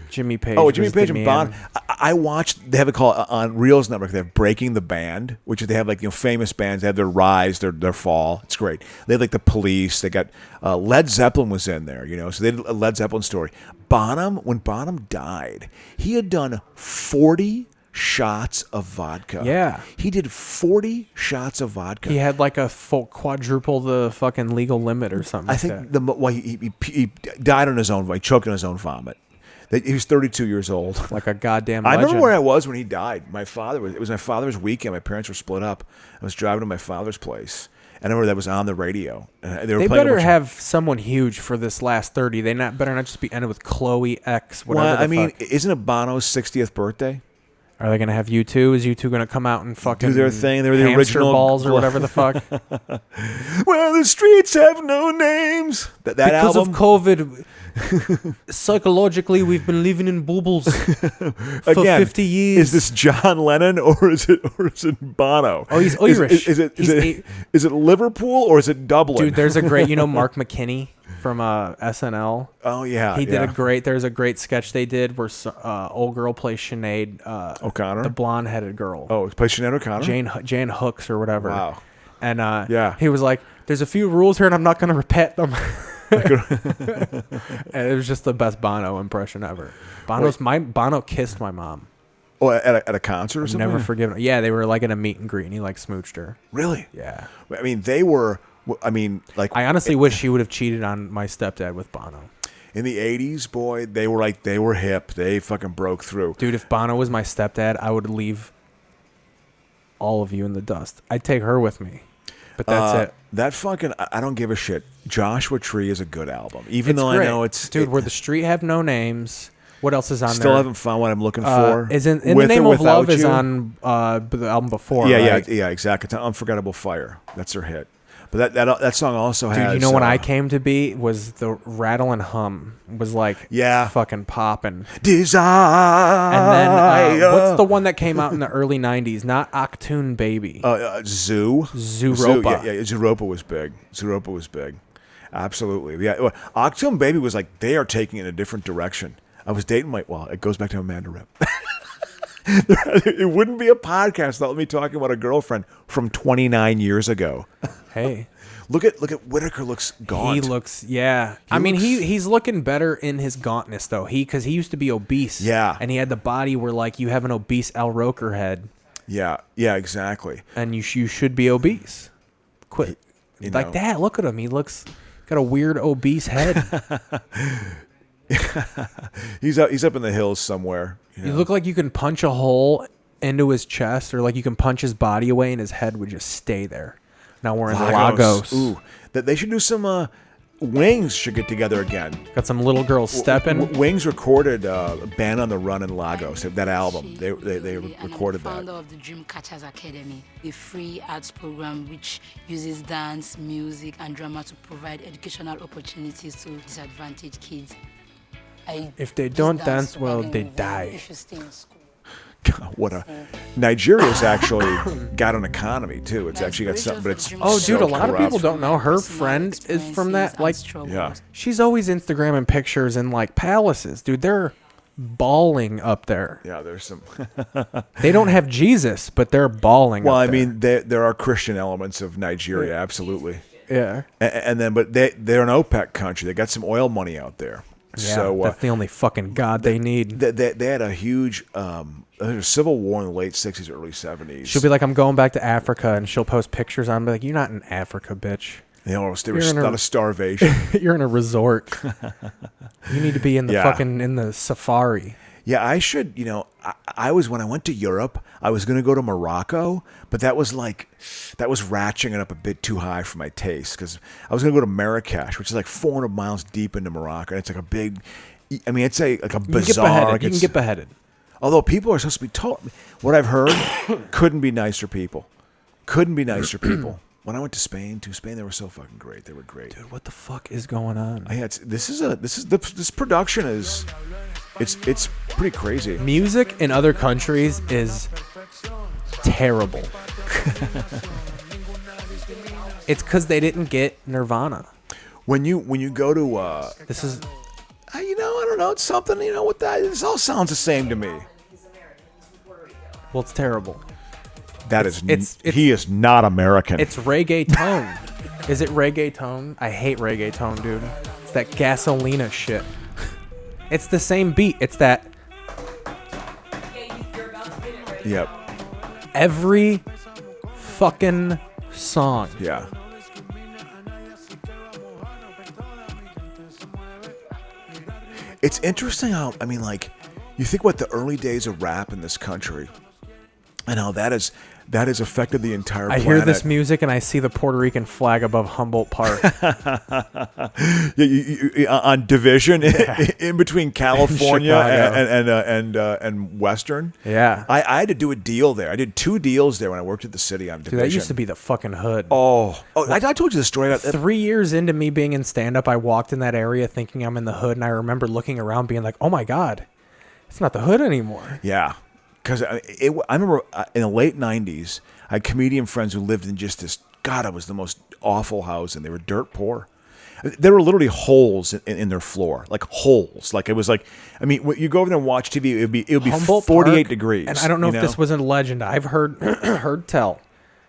Jimmy Page. Oh, Jimmy Page and Bond. I watched. They have it called on Reels Network. They have Breaking the Band, which they have like famous bands. They have their rise, their fall. It's great. They have like the Police. They got Led Zeppelin was in there. So they did a Led Zeppelin story. When Bonham died, he had done 40 shots of vodka. Yeah. He did 40 shots of vodka. He had like a quadruple the fucking legal limit or something. I think he died on his own. He choked on his own vomit. He was 32 years old. Like a goddamn legend. I remember where I was when he died. It was my father's weekend. My parents were split up. I was driving to my father's place. And I remember that was on the radio. They better have someone huge for this last 30. They better not just be ended with Chloe X, whatever fuck. Isn't it Bono's 60th birthday? Are they going to have U2? Is U2 going to come out and fucking do their thing? They were the hamster original balls or whatever the fuck. Well, the streets have no names. That because album? of COVID, psychologically, we've been living in bubbles for 50 years. Is this John Lennon or is it Bono? Oh, he's Irish. Is it Liverpool or is it Dublin? Dude, there's a great, Mark McKinney from SNL. Oh yeah, he did there's a great sketch they did where old girl plays Sinead O'Connor, the blonde-headed girl. Oh, plays Sinead O'Connor. Jane Hooks or whatever. Wow. And he was like, "There's a few rules here, and I'm not going to repeat them." And it was just the best Bono impression ever. Bono kissed my mom. Oh, at a concert or something? Never forgiven her. Yeah, they were like in a meet and greet, and he like smooched her. Really? Yeah. I mean, they were. I mean, like I honestly wish he would have cheated on my stepdad with Bono. In the 80s, boy, they were hip. They fucking broke through. Dude, if Bono was my stepdad, I would leave all of you in the dust. I'd take her with me. But that's it. That fucking I don't give a shit. Joshua Tree is a good album. Even though great. I know it's Dude, Where the Street Have No Names, What else is on there? Still haven't found what I'm looking for. Is in the With Name or of Love Without is You? on the album before. Yeah, right? yeah, exactly. It's Unforgettable Fire. That's her hit. But that song also has. Dude, you know what I came to be was the Rattle and Hum was like fucking popping. Desire. And then what's the one that came out in the early '90s? Not Octoon Baby. Yeah, Zooropa. Zooropa was big. Zooropa was big. Absolutely. Yeah. Well, Octoon Baby was like they are taking it in a different direction. I was dating it goes back to Amanda Rip. It wouldn't be a podcast without me talking about a girlfriend from 29 years ago. Hey. Look at Whitaker looks gaunt. He looks he's looking better in his gauntness though. Because he used to be obese. Yeah. And he had the body where like you have an obese Al Roker head. Yeah, exactly. And you should be obese. Quit. Like that. Look at him. He looks got a weird obese head. He's up in the hills somewhere. You look like you can punch a hole into his chest, or like you can punch his body away and his head would just stay there. Now we're in Lagos. Ooh, they should do some. Wings should get together again. Got some little girls stepping. Wings recorded Band on the Run in Lagos. That album, they recorded that. Founder of the Dreamcatchers Academy, a free arts program which uses dance, music, and drama to provide educational opportunities to disadvantaged kids. If they don't dance well, they die. You should stay in school. God, Nigeria's actually got an economy too. It's actually got something, but it's dude, so a lot of corrupt. people don't know. Her friend is from that. Like, she's always Instagramming pictures in like palaces, dude. They're balling up there. Yeah, there's some. They don't have Jesus, but they're balling. Well, up I mean, there are Christian elements of Nigeria, absolutely. Yeah, and then, but they're an OPEC country. They got some oil money out there. Yeah, so that's the only fucking god they need. They had a huge civil war in the late 60s, early 70s. She'll be like, I'm going back to Africa, and she'll post pictures on me like, you're not in Africa, bitch. There was not a starvation. You're in a resort. You need to be in the fucking in the safari. Yeah, I should. I was when I went to Europe. I was going to go to Morocco, but that was ratcheting it up a bit too high for my taste because I was going to go to Marrakesh, which is like 400 miles deep into Morocco, and it's like a big. I mean, it's like a bizarre. You can get beheaded. Although people are supposed to be told, what I've heard, couldn't be nicer people. Couldn't be nicer people. When I went to Spain, they were so fucking great. They were great. Dude, what the fuck is going on? This production is. It's pretty crazy. Music in other countries is terrible. It's because they didn't get Nirvana. When you go to this is, I don't know. It's something. What that. This all sounds the same to me. Well, it's terrible. He is not American. It's reggaeton. Is it reggaeton? I hate reggaeton, dude. It's that gasolina shit. It's the same beat. It's that. Yep. Every fucking song. Yeah. It's interesting how, you think about the early days of rap in this country and how that has affected the entire planet. I hear this music and I see the Puerto Rican flag above Humboldt Park. On Division, in between California and Western. Yeah. I had to do a deal there. I did 2 deals there when I worked at the city on Division. Dude, that used to be the fucking hood. I told you the story about that. 3 years into me being in stand-up, I walked in that area thinking I'm in the hood, and I remember looking around being like, oh my God, it's not the hood anymore. Yeah. Because I remember in the late 90s, I had comedian friends who lived in just this, God, it was the most awful house, and they were dirt poor. There were literally holes in their floor, like holes. Like it was like, when you go over there and watch TV, it would be Humboldt 48 Park, degrees. And I don't know if this was a legend. I've heard tell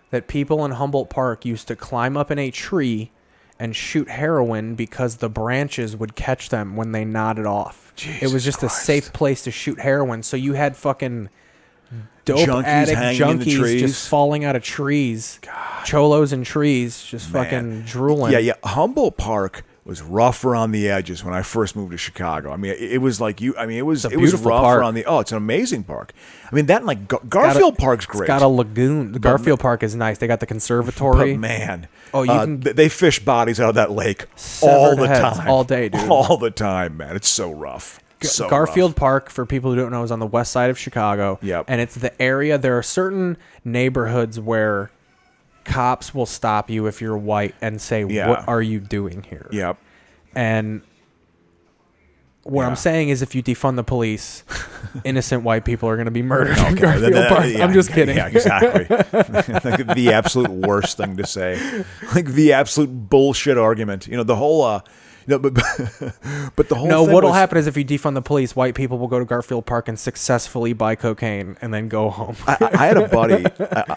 that people in Humboldt Park used to climb up in a tree and shoot heroin because the branches would catch them when they nodded off. It was just a safe place to shoot heroin. So you had fucking dope addict junkies just falling out of trees. God. Cholos in trees just fucking drooling. Yeah. Humboldt Park was rough around the edges when I first moved to Chicago. It was like it was rough park. around the. Oh, it's an amazing park. That and like Garfield Park's great. It's got a lagoon. The Garfield Park is nice. They got the conservatory. But man, you they fish bodies out of that lake all the time, all day, dude. All the time, man. It's so rough. So Garfield rough. Park, for people who don't know, is on the west side of Chicago. Yep. And it's the area. There are certain neighborhoods where cops will stop you if you're white and say, "What are you doing here?" Yep. And what I'm saying is, if you defund the police, innocent white people are going to be murdered in Garfield Park. I'm just kidding. Yeah, exactly. Like the absolute worst thing to say. Like the absolute bullshit argument. You know, the whole... but the whole thing what'll was, happen is if you defund the police, white people will go to Garfield Park and successfully buy cocaine and then go home. I had a buddy.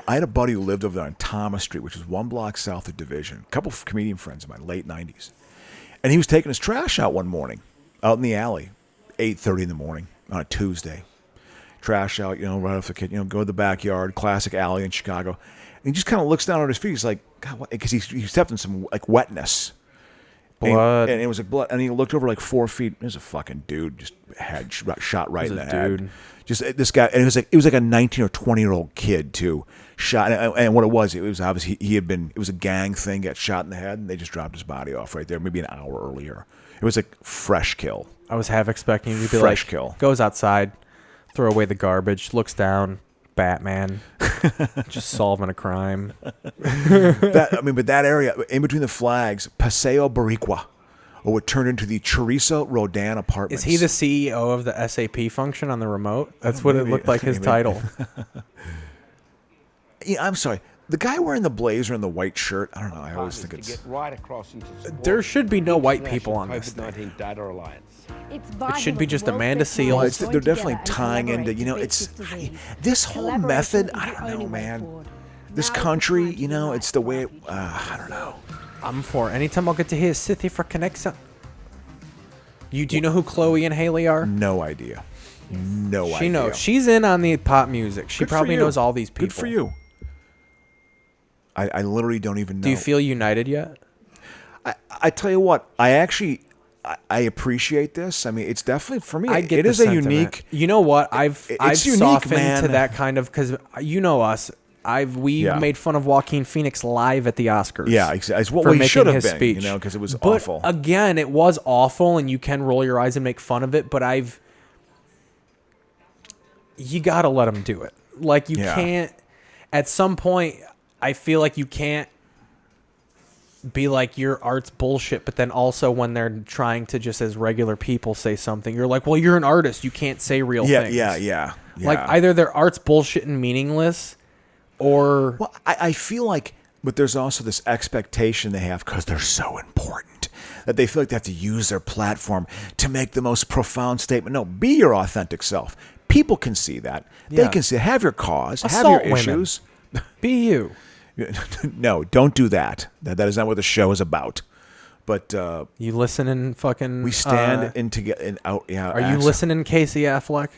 I had a buddy who lived over there on Thomas Street, which is 1 block south of Division. A couple of comedian friends of mine, late 90s. And he was taking his trash out one morning, out in the alley, 8:30 in the morning on a Tuesday. Trash out, right off the kid, go to the backyard, classic alley in Chicago. And he just kind of looks down at his feet. He's like, God, what? Because he stepped in some like wetness. Blood. And it was like blood. And he looked over like 4 feet. There's a fucking dude just had shot right in the head. Just this guy. And it was like a 19 or 20-year-old kid too. Shot. And what it was obviously it was a gang thing, got shot in the head, and they just dropped his body off right there, maybe an hour earlier. It was like fresh kill. I was half expecting you to be fresh like, kill. Goes outside, throw away the garbage, looks down, Batman, just solving a crime. But that area in between the flags, Paseo Boricua, or what turned into the Chorizo Rodan Apartments. Is he the CEO of the SAP function on the remote? That's what it looked like, his title. Yeah, I'm sorry. The guy wearing the blazer and the white shirt, I don't know. I always think it's... There should be no white people on this thing. It should be just Amanda Seales. They're definitely tying into, this whole method, I don't know, man. This country, it's the way I don't know. I'm for anytime I'll get to hear City for Connection. Do you know who Chloe and Haley are? No idea. No idea. She knows. She's in on the pop music. She probably knows all these people. Good for you. I literally don't even know. Do you feel united yet? I tell you what, I appreciate this. I mean, it's definitely, for me, it is a unique... You know what? I've unique, softened man. to that kind of, because you know us. We made fun of Joaquin Phoenix live at the Oscars. Yeah, exactly. It's what for we making should have his been, speech. because it was but awful. Again, it was awful, and you can roll your eyes and make fun of it, but you got to let him do it. Like, you can't, at some point, I feel like you can't be like, your art's bullshit, but then also when they're trying to just as regular people say something, you're like, well, you're an artist. You can't say real things. Yeah. Like, either their art's bullshit and meaningless, or... Well, I feel like, but there's also this expectation they have, because they're so important, that they feel like they have to use their platform to make the most profound statement. No, be your authentic self. People can see that. Yeah. They can see, have your cause, Assault have your issues. Be you. No, don't do that. That is not what the show is about. But you listen and fucking... We stand in together and out. Yeah. Are you listening, Casey Affleck?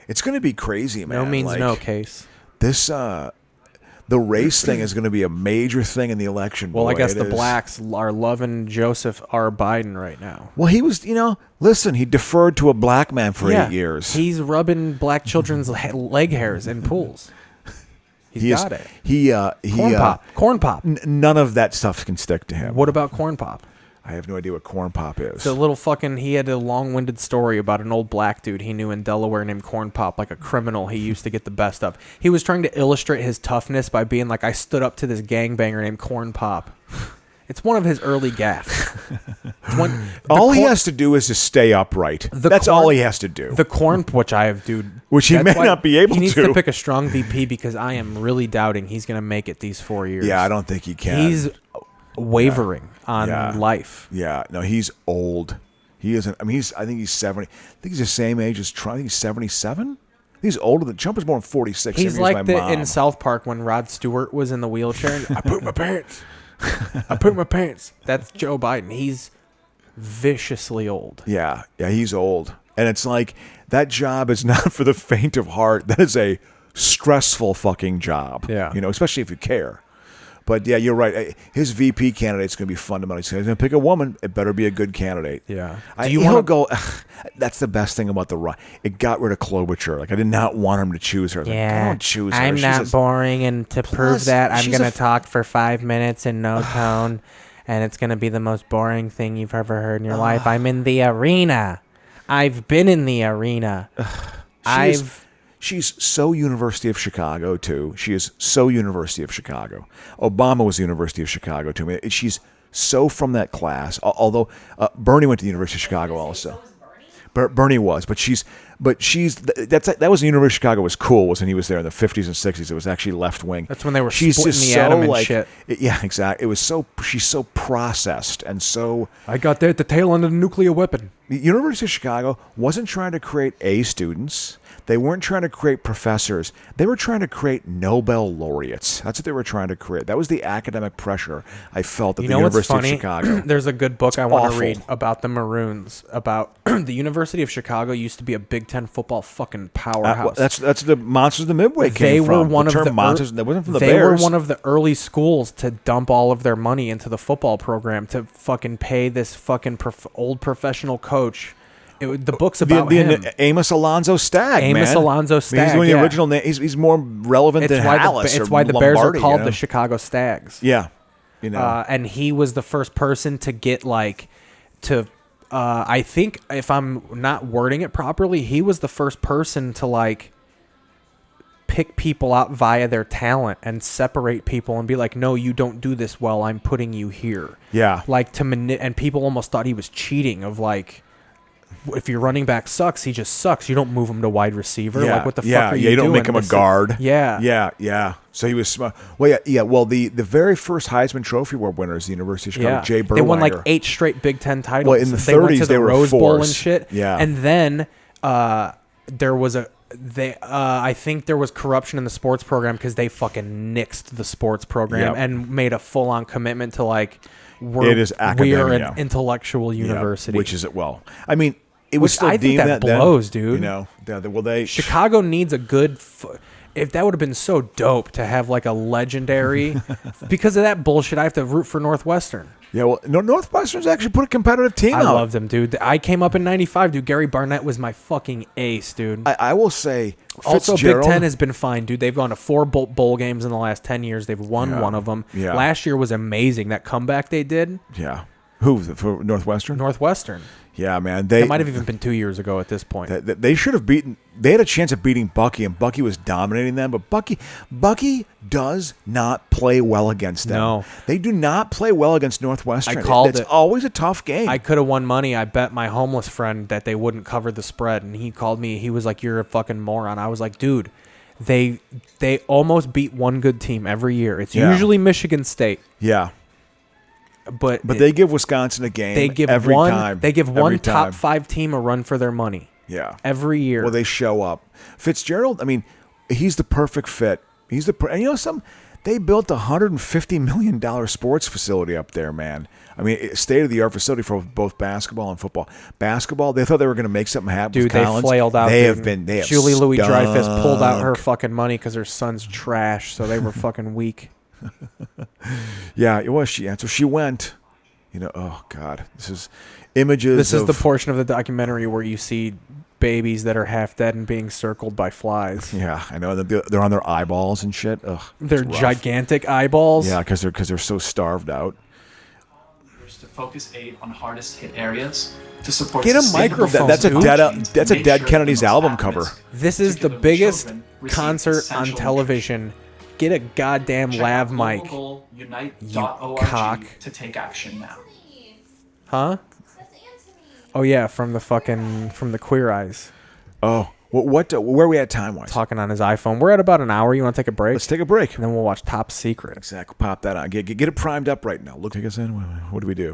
It's going to be crazy, man. No means no, Case. This the race thing is going to be a major thing in the election. Well, boy. I guess It the is. blacks are loving Joseph R. Biden right now. Well, he was, listen, he deferred to a black man for 8 years. He's rubbing black children's leg hairs in pools. He's got it. Corn pop. None of that stuff can stick to him. What about corn pop? I have no idea what corn pop is. It's a little fucking... He had a long-winded story about an old black dude he knew in Delaware named Corn Pop, like a criminal he used to get the best of. He was trying to illustrate his toughness by being like, I stood up to this gangbanger named Corn Pop. It's one of his early gaffes. All he has to do is just stay upright. That's all he has to do. The corn, which I have, dude. Which he may not be able to. He needs to pick a strong VP, because I am really doubting he's going to make it these 4 years. Yeah, I don't think he can. He's wavering on life. Yeah, no, he's old. He isn't. I mean, I think he's 70. I think he's the same age as Trump. I think he's 77. He's older than Trump. Is born in 46. He's like in South Park when Rod Stewart was in the wheelchair. And, I pooped my pants. I pooped my pants. That's Joe Biden. He's viciously old. Yeah, he's old. And it's like, that job is not for the faint of heart. That is a stressful fucking job. Yeah. Especially if you care. But yeah, you're right. His VP candidate's going to be fundamental. He's going to pick a woman. It better be a good candidate. Yeah. He'll go. That's the best thing about the run. It got rid of Klobuchar. Like, I did not want him to choose her. I was like, don't choose her. I'm not boring, and to prove that, I'm going to talk for 5 minutes in no tone, and it's going to be the most boring thing you've ever heard in your life. I'm in the arena. I've been in the arena. She's so University of Chicago, too. She is so University of Chicago. Obama was the University of Chicago, too. I mean, she's so from that class. Although Bernie went to the University of Chicago also. Bernie was, that was the University of Chicago was cool. Was when he was there in the 50s and 60s. It was actually left wing. That's when they were splitting the atom and shit. Yeah, exactly. It was she's so processed and so. I got there at the tail end of the nuclear weapon. The University of Chicago wasn't trying to create A students. They weren't trying to create professors. They were trying to create Nobel laureates. That's what they were trying to create. That was the academic pressure I felt at the University of Chicago. There's a good book I want to read about the Maroons. About the University of Chicago used to be a Big Ten football fucking powerhouse. That's the Monsters of the Midway came from. That wasn't from the Bears. They were one of the early schools to dump all of their money into the football program to fucking pay this fucking old professional coach. The book's about him. Amos Alonzo Stagg, Alonzo Stagg. He's one of the original names. He's more relevant than Hallis. It's why the Bears are called the Chicago Stags. Yeah. And he was the first person to get I think if I'm not wording it properly, he was the first person to pick people out via their talent and separate people and be like, no, you don't do this well. I'm putting you here. Yeah. And people almost thought he was cheating of if your running back sucks, he just sucks. You don't move him to wide receiver. Yeah. What the fuck are you doing? You don't make him a guard. Yeah. So he was smart. Well, yeah. Well, the very first Heisman Trophy Award winner is the University of Chicago, Jay Berlinger. They won 8 straight Big Ten titles. Well, in the 30s, went to the they were Rose Bowl and shit. Yeah. And then there was I think there was corruption in the sports program because they fucking nixed the sports program and made a full-on commitment to we're an intellectual university. Which is it? Well, I mean, it was still I think that blows, dude. Chicago needs a good. If that would have been so dope to have a legendary, because of that bullshit, I have to root for Northwestern. Yeah, well, Northwestern's actually put a competitive team out. I loved them, dude. I came up in '95, dude. Gary Barnett was my fucking ace, dude. I will say, also Big Ten has been fine, dude. They've gone to 4 bowl games in the last 10 years. They've won one of them. Yeah. Last year was amazing. That comeback they did. Yeah. Who for Northwestern? Northwestern. Yeah, man. That might have even been 2 years ago at this point. They should have beaten. They had a chance of beating Bucky, and Bucky was dominating them. But Bucky does not play well against them. No, they do not play well against Northwestern. It's always a tough game. I could have won money. I bet my homeless friend that they wouldn't cover the spread, and he called me. He was like, "You're a fucking moron." I was like, "Dude, they almost beat one good team every year. It's usually Michigan State." Yeah. But they give Wisconsin a game. They give every time. They give one top 5 team a run for their money. Yeah, every year. Well, they show up. Fitzgerald. I mean, he's the perfect fit. And you know something? They built a $150 million sports facility up there, man. I mean, state-of-the-art facility for both basketball and football. Basketball, they thought they were going to make something happen. Dude, with Collins. They flailed out. They have Julie stunk. Louis-Dreyfus pulled out her fucking money because her son's trash, so they were fucking weak. Yeah, it was. So she went. Oh God, this is images. This is the portion of the documentary where you see babies that are half dead and being circled by flies. Yeah, I know. They're on their eyeballs and shit. Ugh, they're gigantic eyeballs. Yeah, because they're so starved out. To focus aid on hardest hit areas to support. Get a microphone. That's a Dead Kennedys album cover. This is the biggest concert on television. Get a goddamn lav mic. You cock. To take action now. Huh? Oh yeah, from the Queer Eyes. Oh, where are we at time-wise? Talking on his iPhone. We're at about an hour. You want to take a break? Let's take a break. And then we'll watch Top Secret. Exactly. Pop that on. Get it primed up right now. Take us in. What do we do?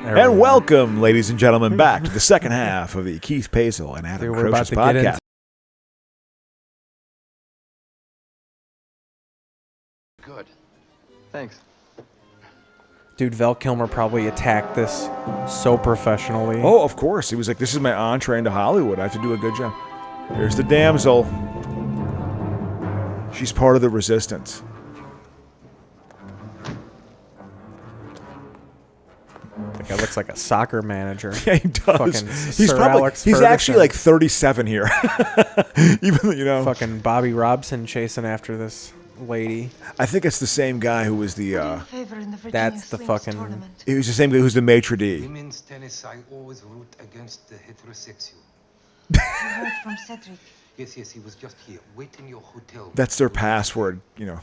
And welcome, ladies and gentlemen, back to the second half of the Keith Pazel and Adam Croce's podcast. Good. Thanks. Dude, Val Kilmer probably attacked this so professionally. Oh, of course. He was like, this is my entree into Hollywood. I have to do a good job. Here's the damsel. She's part of the resistance. That guy looks like a soccer manager. Yeah, he does. He's actually like 37 here. Even, Fucking Bobby Robson chasing after this lady. I think it's the same guy who was the. That's the fucking. He was the same guy who's the maitre d'. Women's tennis, I always root against the heterosexual. You heard from Cedric. Yes, he was just here. Wait in your hotel. That's their password, you know.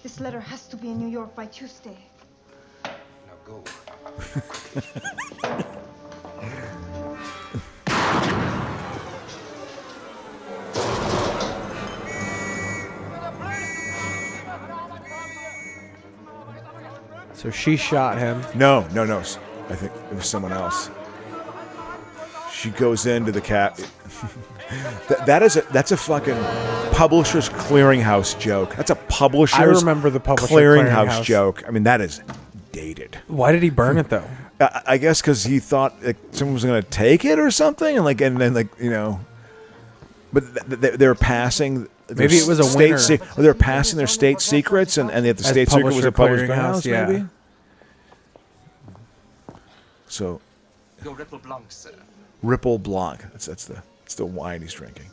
This letter has to be in New York by Tuesday. Now go. So she shot him. No. I think it was someone else. She goes into the cat. That's a fucking Publishers Clearinghouse joke. That's a Publishers. I remember the Publishers Clearinghouse joke. I mean, that is dated. Why did he burn it though? I guess because he thought like, someone was going to take it or something, and then But they were passing. Maybe it was a winner. They were passing their state secrets, and the state secret was a Publishers Clearinghouse, yeah. maybe. So. Go Ripple Blanc, sir. Ripple Blanc. That's the wine he's drinking.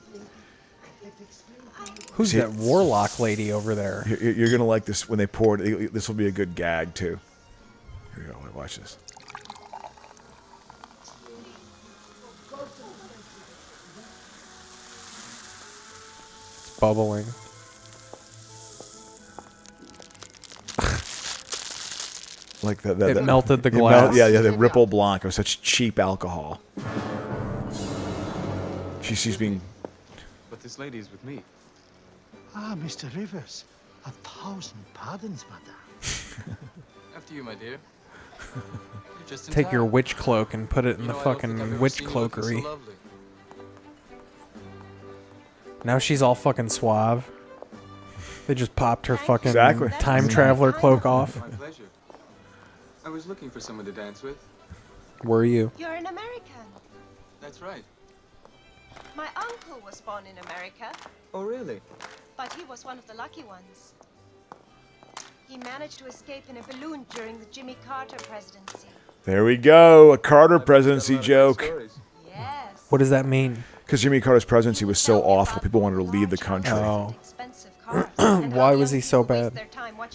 Who's that warlock lady over there? You're gonna like this when they pour it. This will be a good gag too. Here we go. Watch this. It's bubbling. Like that. It melted the glass. The Ripple Blanc. It was such cheap alcohol. She's being. But this lady is with me. Ah, Mr. Rivers. 1,000 pardons, madame. After you, my dear. You're just in Take time. your witch cloak and put it in the fucking witch cloakery. So lovely. Now she's all fucking suave. They just popped her fucking Exactly. time traveler cloak off. My pleasure. I was looking for someone to dance with. Were you? You're an American. That's right. My uncle was born in America, Oh, really? but he was one of the lucky ones. He managed to escape in a balloon during the Jimmy Carter presidency. There we go. A Carter presidency joke. Yes. What does that mean? Because Jimmy Carter's presidency was so awful, people wanted to leave the country. Oh. Why was he so bad?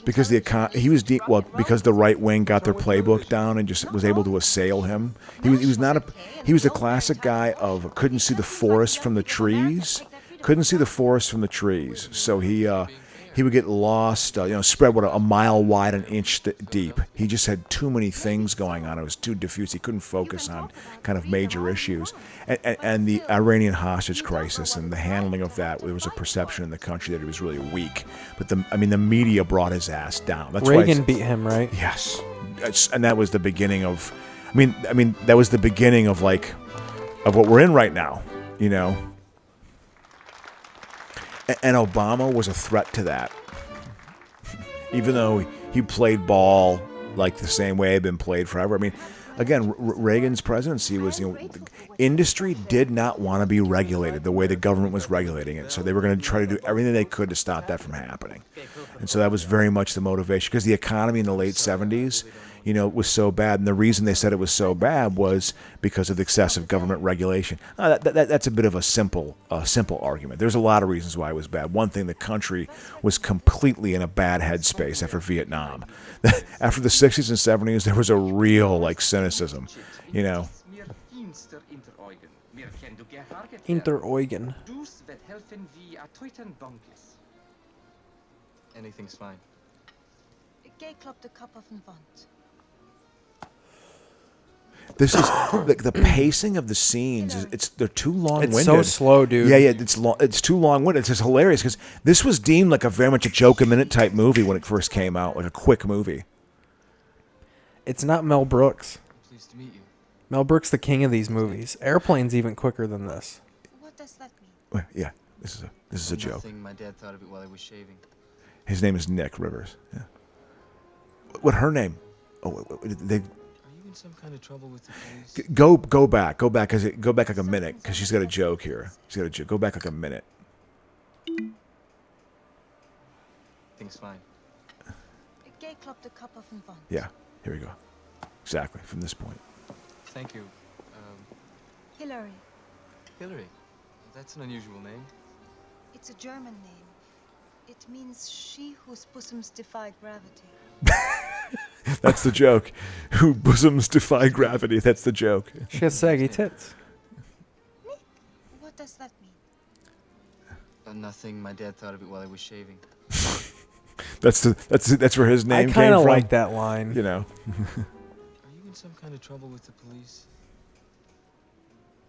Because because the right wing got their playbook down and just was able to assail him. He was the classic guy of couldn't see the forest from the trees. Couldn't see the forest from the trees. So he would get lost, spread a mile wide, an inch deep. He just had too many things going on. It was too diffuse. He couldn't focus on kind of major issues. And the Iranian hostage crisis and the handling of that, there was a perception in the country that he was really weak. But the media brought his ass down. That's Reagan beat him, right? Yes. And that was the beginning of, that was the beginning of of what we're in right now, And Obama was a threat to that. Even though he played ball like the same way it had been played forever. Again, Reagan's presidency was, the industry did not want to be regulated the way the government was regulating it. So they were going to try to do everything they could to stop that from happening. And so that was very much the motivation. Because the economy in the late 70s, was so bad. And the reason they said it was so bad was because of the excessive government regulation. That's a bit of a simple argument. There's a lot of reasons why it was bad. One thing, the country was completely in a bad headspace after Vietnam. After the 60s and 70s, there was a real cynicism, Interäugen. Anything's fine. Gay Club the Cup of Vant. This is the pacing of the scenes. They're too long-winded. It's so slow, dude. Yeah, it's too long-winded. It's just hilarious because this was deemed like a very much a joke-a-minute type movie when it first came out, like a quick movie. It's not Mel Brooks. Pleased to meet you. Mel Brooks, the king of these movies. Airplane's even quicker than this. What does that mean? Well, yeah, this is a joke. Nothing. My dad thought of it while I was shaving. His name is Nick Rivers. Yeah. What her name? Oh, they. Are you in some kind of trouble with the police? Go back, go back like a minute, because she's got a joke here. She's got a joke. Go back like a minute. Things fine. Gay Club the Cup of Vant. Yeah, here we go. Exactly from this point. Thank you. Hillary. Hillary. That's an unusual name. It's a German name. It means she whose bosoms defy gravity. That's the joke. Who bosoms defy gravity. That's the joke. She has saggy tits. What does that mean? Nothing. My dad thought of it while I was shaving. That's where his name came from. I kind of like that line. You know. Are you in some kind of trouble with the police?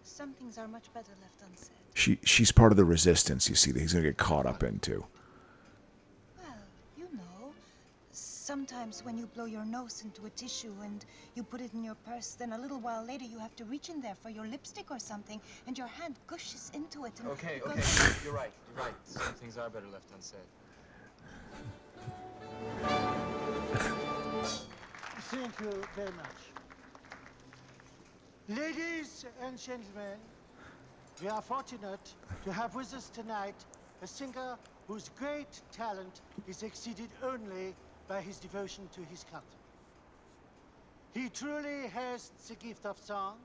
Some things are much better left unsaid. She's part of the resistance, you see, that he's going to get caught up into. Well, you know, sometimes when you blow your nose into a tissue and you put it in your purse, then a little while later you have to reach in there for your lipstick or something, and your hand gushes into it. And Okay. You're right. Some things are better left unsaid. Thank you very much. Ladies and gentlemen, we are fortunate to have with us tonight a singer whose great talent is exceeded only by his devotion to his country. He truly has the gift of song,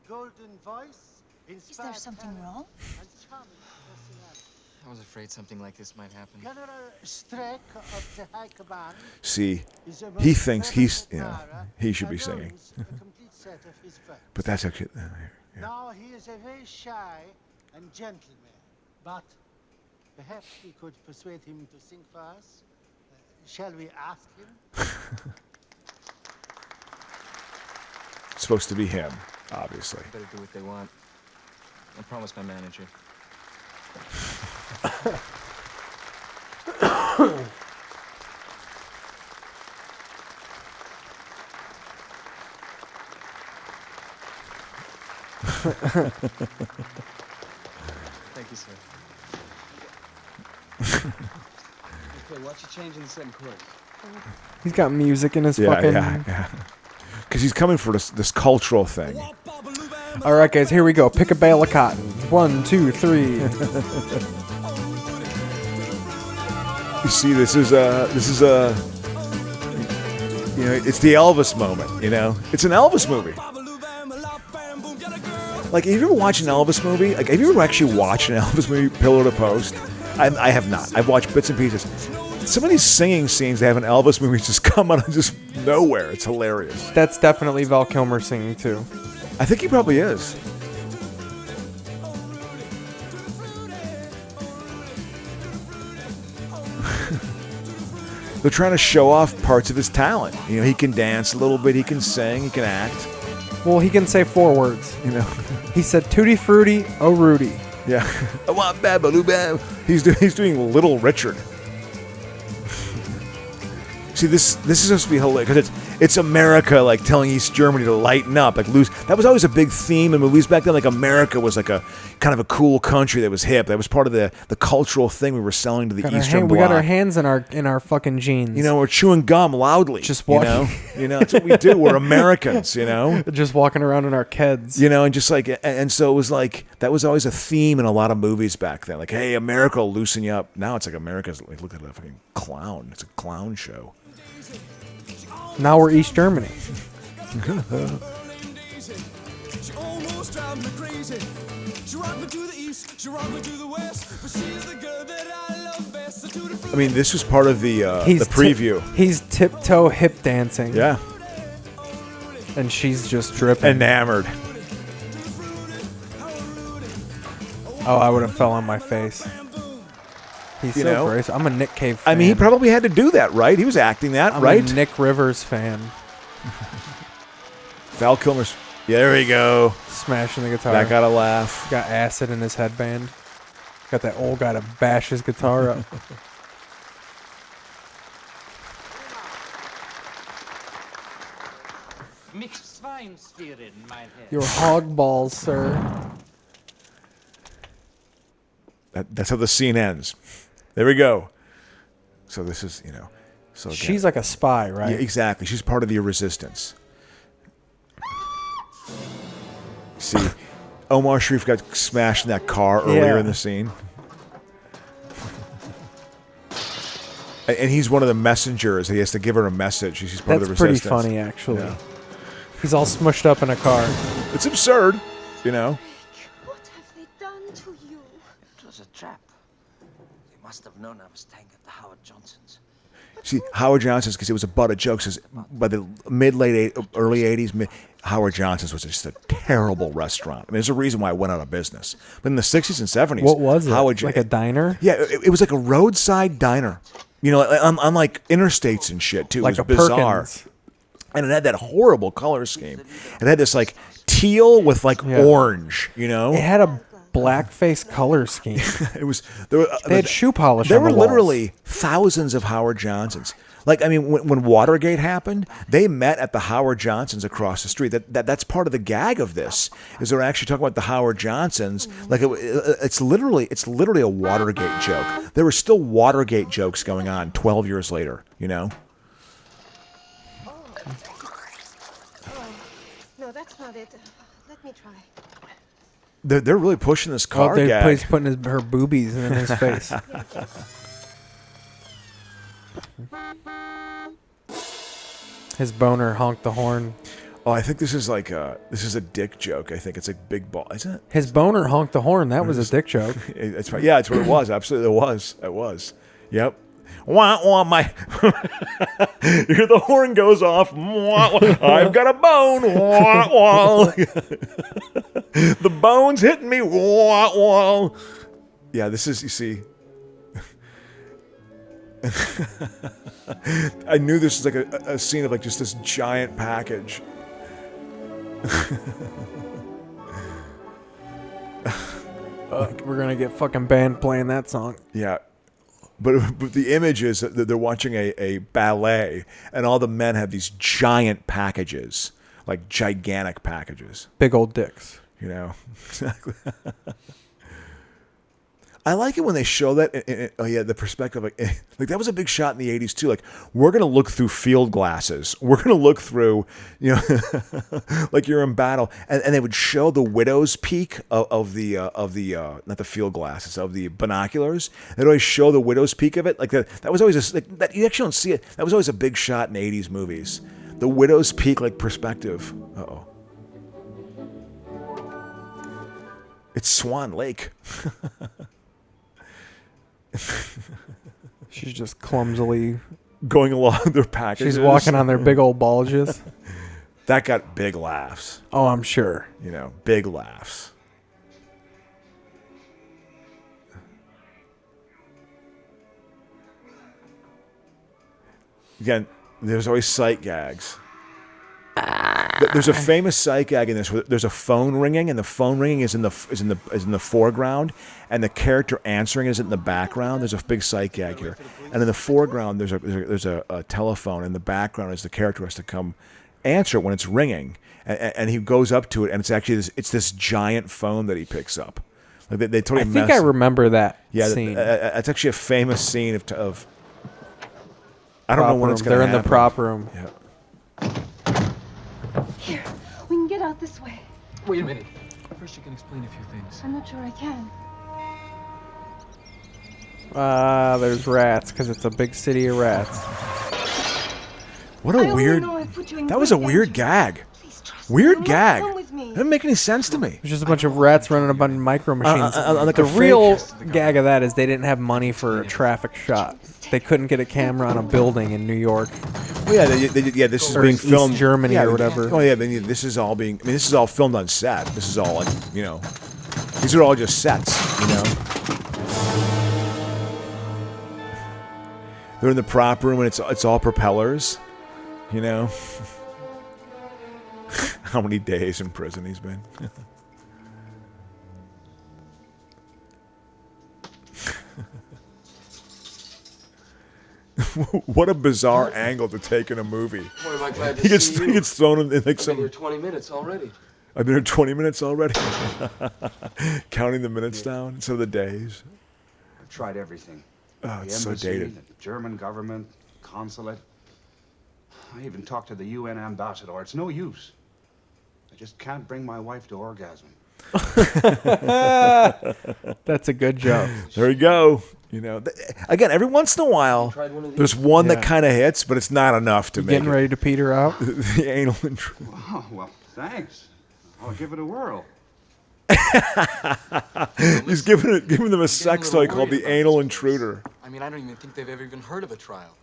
a golden voice, inspired Is there something talent, wrong? and charming personality. I was afraid something like this might happen. General Streck of the High Command See, is a he most thinks fervent he admirer should be and singing. owns a complete set of his works. But that's actually... yeah. Now he is a very shy and gentle man, but perhaps we could persuade him to sing for us. Shall we ask him? It's supposed to be him, obviously. Better do what they want. I promised my manager. Thank you, sir. Okay, watch you change in the second chorus. He's got music in his fucking... Yeah. Because he's coming for this cultural thing. All right, guys, here we go. Pick a bale of cotton. 1, 2, 3. You see, this is you know, it's the Elvis moment. You know, it's an Elvis movie. Like, have you ever watched an Elvis movie? Like, have you ever actually watched an Elvis movie, pillar to post? I have not. I've watched bits and pieces. Some of these singing scenes they have in Elvis movies just come out of just nowhere. It's hilarious. That's definitely Val Kilmer singing too. I think he probably is. They're trying to show off parts of his talent. You know, he can dance a little bit, he can sing, he can act. Well, he can say 4 words. You know, he said "Tutti Frutti, oh Rudy." Yeah, he's doing Little Richard. See, this is supposed to be hilarious because it's America like telling East Germany to lighten up, like lose. That was always a big theme in movies back then. Like America was like a kind of a cool country that was hip. That was part of the cultural thing we were selling to the Eastern Bloc. We got our hands in our fucking jeans. You know, we're chewing gum loudly. Just walking. You know, that's what we do. We're Americans. You know, just walking around in our keds. You know, and just like, and so it was like that was always a theme in a lot of movies back then. Like, hey, America will loosen you up. Now it's like America's like, look at that fucking clown. It's a clown show. Now we're East Germany. I mean, this was part of the preview. He's tiptoe hip dancing. Yeah. And she's just dripping. Enamored. Oh, I would have fell on my face. He's so graceful. I'm a Nick Cave fan. I mean, he probably had to do that, right? He was acting that, right? I'm a Nick Rivers fan. Val Kilmer's... Yeah, there we go. Smashing the guitar. That got a laugh. Got acid in his headband. Got that old guy to bash his guitar up. Your hog balls, sir. That's how the scene ends. There we go. So this is, you know... So again, she's like a spy, right? Yeah, exactly. She's part of the resistance. See, Omar Sharif got smashed in that car earlier in the scene. And he's one of the messengers. He has to give her a message. She's part of the resistance. That's pretty funny, actually. Yeah. He's all smushed up in a car. It's absurd, you know. What have they done to you? It was a trap. They must have known I was staying at the Howard Johnson's. See, Howard Johnson's, because it was a butt of jokes. 'Cause by the early 80s, Howard Johnson's was just a terrible restaurant. I mean, there's a reason why it went out of business. But in the 60s and 70s, What was it? Howard, Like a diner? Yeah, it was like a roadside diner. You know, on like interstates and shit too. Like it a was bizarre. Perkins. And it had that horrible color scheme. It had this like teal with like orange. You know, It had a blackface color scheme. it was there were, They had shoe polish There on were the walls. literally thousands of Howard Johnsons. Like, I mean, when Watergate happened, they met at the Howard Johnsons across the street. That's part of the gag of this, is they're actually talking about the Howard Johnsons. Like, it's literally a Watergate joke. There were still Watergate jokes going on 12 years later, you know? No, that's not it. Let me try. They're really pushing this car gag. He's putting her boobies in his face. His boner honked the horn. Oh, I think this is like a dick joke. I think it's like big ball, isn't it? His boner honked the horn. That was a dick joke. That's right. Yeah, that's what it was. Absolutely, it was. It was. Yep. Wah, wah, my. You hear the horn goes off. Wah, wah. I've got a bone. Wah, wah. The bone's hitting me. Wah, wah. Yeah, this is, you see. I knew this was like a scene of like just this giant package. We're gonna get fucking banned playing that song. Yeah. But the image is that they're watching a ballet, and all the men have these giant packages, like gigantic packages. Big old dicks. You know? Exactly. I like it when they show that. Oh yeah, the perspective, like that was a big shot in the 80s too. Like, we're gonna look through field glasses. We're gonna look through, you know, like you're in battle, and they would show the widow's peak of the not the field glasses, of the binoculars. They'd always show the widow's peak of it. Like that was always like that. You actually don't see it. That was always a big shot in 80s movies. The widow's peak, like perspective. Uh-oh. It's Swan Lake. She's just clumsily going along their packages. She's walking on their big old bulges. That got big laughs. Oh, I'm sure. You know, big laughs. Again, there's always sight gags. There's a famous sight gag in this where there's a phone ringing, and the phone ringing is in the foreground, and the character answering is in the background. There's a big sight gag here, and in the foreground there's a telephone. In the background is the character has to come answer it when it's ringing, and he goes up to it, and it's actually this giant phone that he picks up. Like they totally. I think I remember that scene. It's actually a famous scene of. I don't know when it's going to happen. They're in the prop room. Yeah. Here, we can get out this way. Wait a minute. First, you can explain a few things. I'm not sure I can. There's rats, because it's a big city of rats. What a weird. That was a weird gag. Weird gag. Didn't make any sense to me. It's just a bunch of rats running up on micro machines. Like the real gag of that is they didn't have money for a traffic shot. They couldn't get a camera on a building in New York. Well, yeah, this is being in filmed East Germany or whatever. Oh yeah, but this is all being. I mean, this is all filmed on set. This is all like, you know, these are all just sets. You know, they're in the prop room and it's all propellers. You know, how many days in prison he's been. What a bizarre angle to take in a movie. Boy, am I glad to He see you. gets thrown in like I've some. been here 20 minutes already. I've been here 20 minutes already. Counting the minutes down instead of the days. I've tried everything. Oh, The it's so embassy, dated. The German government, consulate. I even talked to the UN ambassador. It's no use. I just can't bring my wife to orgasm. That's a good joke. There you go. You know, again, every once in a while, there's one that kind of hits, but it's not enough to make Getting ready to peter out? the anal intrusion. Oh, well, thanks. I'll give it a whirl. He's giving them a sex toy called the anal intruder. I mean, I don't even think they've ever even heard of a trial.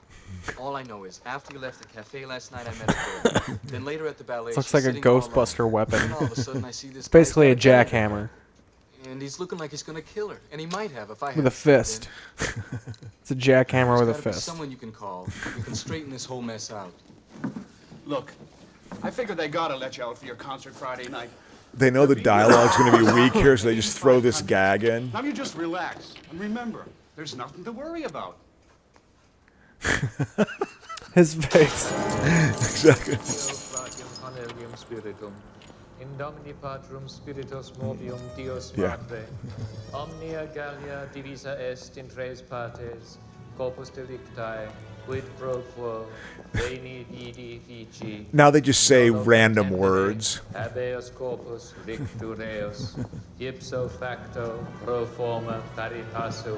All I know is, after you left the cafe last night, I met a girl. Then later at the ballet, Looks she's like a sitting all alone. Ghostbuster weapon. And all of a sudden, I see this It's basically a guy's got gun in jackhammer. her. And he's looking like he's gonna kill her. And he might have if I With a hadn't stepped fist. in. It's a jackhammer with a There's gotta be fist. someone you can call. You can straighten this whole mess out. Look, I figured they gotta let you out for your concert Friday night. They know the dialogue's going to be weak here, so they just throw this gag in. Now you just relax and remember, there's nothing to worry about. His face. Exactly. In Domini Patrum Spiritus Morbium Deus Yeah. Matre. Omnia Gallia divisa est in tres partes. Corpus delicti, quid pro quo, veni vidi vici. Now they just say random words. Habeas corpus victor reus. Ipso facto pro forma paritasu.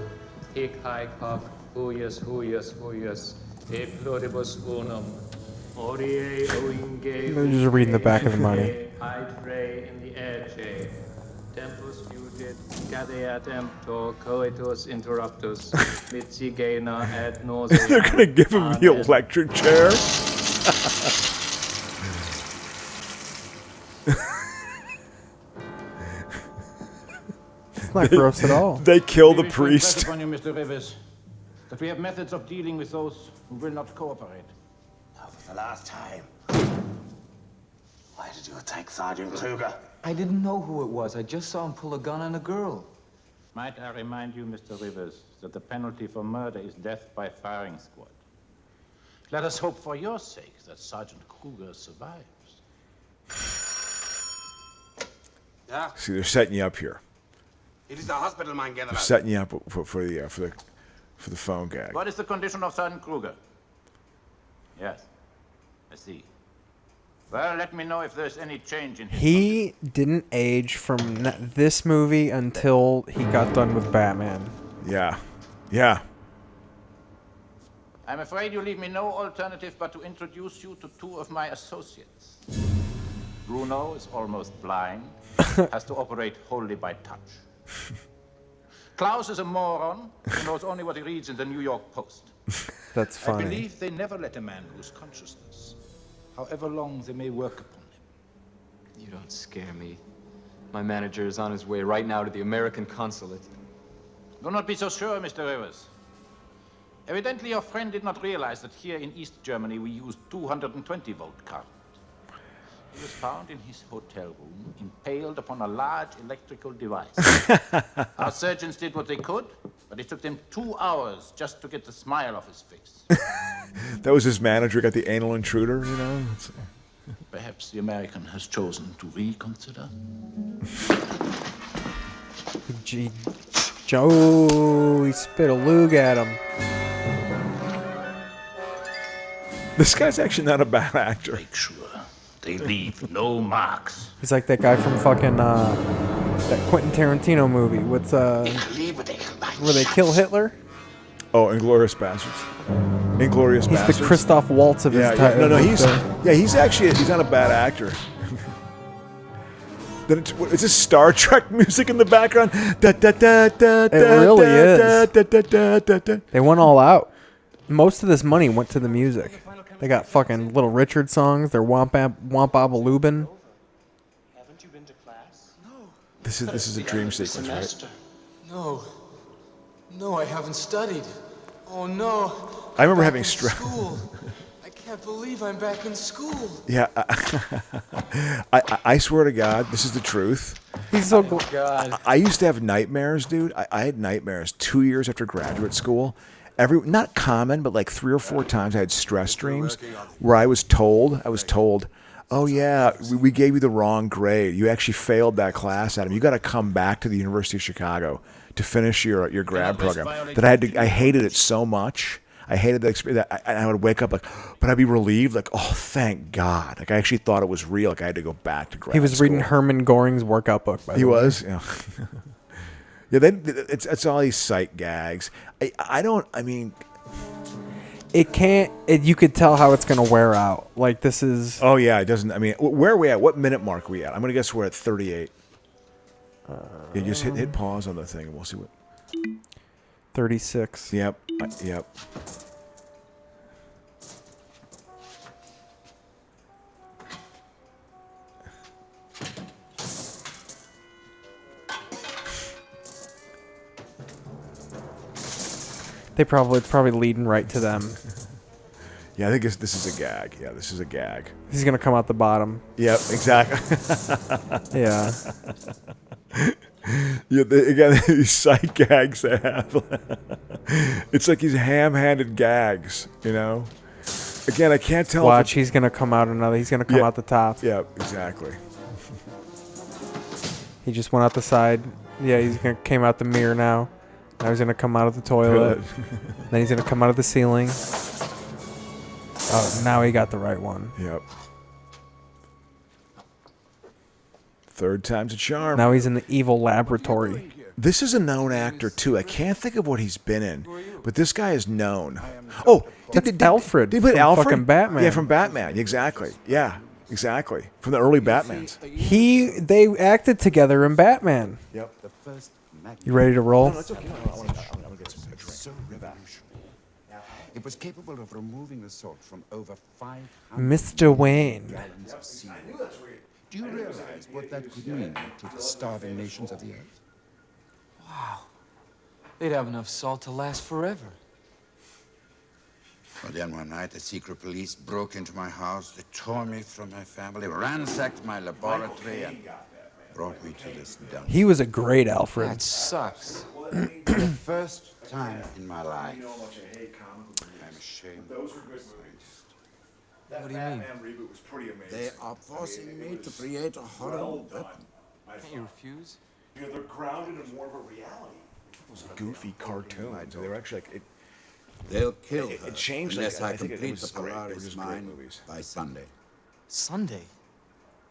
Hic haec hoc huius huius huius. E pluribus unum. Orie oinge. They're just reading the back of the money. Id re in the air chain. Tempus fugit, cadeat emptor, coitus interruptus, mitigena ad nauseam. They're going to give him the electric chair. It's not gross at all. They kill the We wish to priest. impress upon you, Mr. Rivers, that we have methods of dealing with those who will not cooperate. Now, for the last time, why did you attack Sergeant Kruger? I didn't know who it was. I just saw him pull a gun on a girl. Might I remind you, Mr. Rivers, that the penalty for murder is death by firing squad. Let us hope for your sake that Sergeant Kruger survives. Yeah, See, they're setting you up here. it is the hospital, man, They're General. setting you up for the phone gag. What is the condition of Sergeant Kruger? Yes, I see. Well, let me know if there's any change in his... He didn't age from this movie until he got done with Batman. Yeah. Yeah. I'm afraid you leave me no alternative but to introduce you to two of my associates. Bruno is almost blind, has to operate wholly by touch. Klaus is a moron who knows only what he reads in the New York Post. That's funny. I believe they never let a man lose consciousness, however long they may work upon him. You don't scare me. My manager is on his way right now to the American consulate. Do not be so sure, Mr. Rivers. Evidently, your friend did not realize that here in East Germany we use 220-volt current. He was found in his hotel room, impaled upon a large electrical device. Our surgeons did what they could, but it took them 2 hours just to get the smile off his face. That was his manager, got the anal intruder, you know? Perhaps the American has chosen to reconsider. Gee, Joe, he spit a lug at him. This guy's actually not a bad actor. Make sure they leave no marks. He's like that guy from fucking that Quentin Tarantino movie. What's where they kill Hitler? Oh, Inglourious Bastards. Inglorious He's Bastards. the Christoph Waltz of his time. No, he's not a bad actor. Then it's just Star Trek music in the background. It really is. They went all out. Most of this money went to the music. They got fucking Little Richard songs. They're Wampa Lubin. Haven't you been to class? No. This is a dream sequence, right? No. No, I haven't studied. Oh, no. I remember Back having in stress. school. I can't believe I'm back in school. Yeah, I swear to God, this is the truth. He's so God. I used to have nightmares, dude. I had nightmares 2 years after graduate school. Not common, but like 3 or 4 times I had stress dreams where I was told, oh yeah, we gave you the wrong grade. You actually failed that class, Adam. You got to come back to the University of Chicago to finish your grad program. I hated it so much. I hated the experience. I would wake up like, but I'd be relieved, like, oh, thank God. Like I actually thought it was real. Like I had to go back to grad He was school. reading Herman Goring's workout book. By the He way. was. Yeah. Yeah. It's all these sight gags. It can't. You could tell how it's gonna wear out. Like this is. Oh yeah, it doesn't. I mean, where are we at? What minute mark are we at? I'm gonna guess we're at 38. Yeah, just hit pause on the thing, and we'll see what. 36. Yep. Yep. It's probably leading right to them. Yeah, I think this is a gag. Yeah, this is a gag. He's gonna come out the bottom. Yep, exactly. Yeah. Yeah, again, these sight gags they have. It's like these ham-handed gags, you know. Again, I can't tell. Watch, he's gonna come out another. He's gonna come out the top. Yeah, exactly. He just went out the side. Yeah, came out the mirror now. Now he's gonna come out of the toilet. Then he's gonna come out of the ceiling. Oh, now he got the right one. Yep. Third time's a charm. Now he's in the evil laboratory. This is a known actor too. I can't think of what he's been in, but this guy is known. Oh, did Alfred? Did he play from Alfred? Fucking Batman. Yeah, from Batman. Exactly. Yeah, exactly. From the early Batmans. They acted together in Batman. Yep. You ready to roll? No, it's okay. I want to get some drink. So revolutionary. It was capable of removing the salt from over 500 Mr. Wayne. gallons of sea. Do you realize what that could mean to the starving nations of the earth? Wow. They'd have enough salt to last forever. Well, then one night, the secret police broke into my house. They tore me from my family, ransacked my laboratory, and brought me to this dump. He was a great Alfred. That sucks. For the first time in my life, I'm ashamed. Those were good movies. That What do you mean? Batman reboot was pretty amazing. They are forcing me to create a horrible weapon. Can't you refuse? You know, they're grounded in more of a reality. It was a goofy cartoon. So they were actually like They'll kill it her changed. unless Like, I think it complete was the great. They were Polaris just great mine movies. by Sunday. Sunday?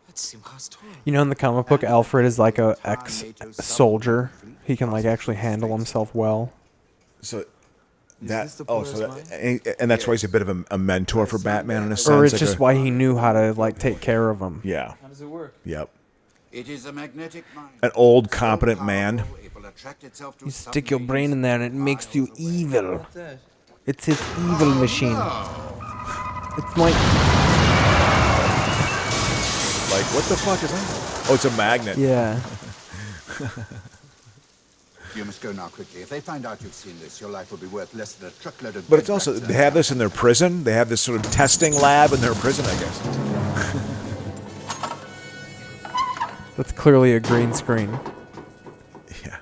That's Simchas Torah. You know, in the comic book, Alfred is like a ex-soldier. He can like actually handle himself well. So and that's why he's a bit of a mentor for Batman in a sense. Or it's like just why he knew how to like take care of him. Yeah. How does it work? Yep. It is a magnetic mind. An old, competent man. It will attract itself to You stick your brain in there and it makes you evil. It's his evil machine. It's like what the fuck is that? Oh, it's a magnet. Yeah. You must go now quickly. If they find out you've seen this, your life will be worth less than a truckload of. But it's also they have this in their prison. They have this sort of testing lab in their prison, I guess. That's clearly a green screen. Yeah.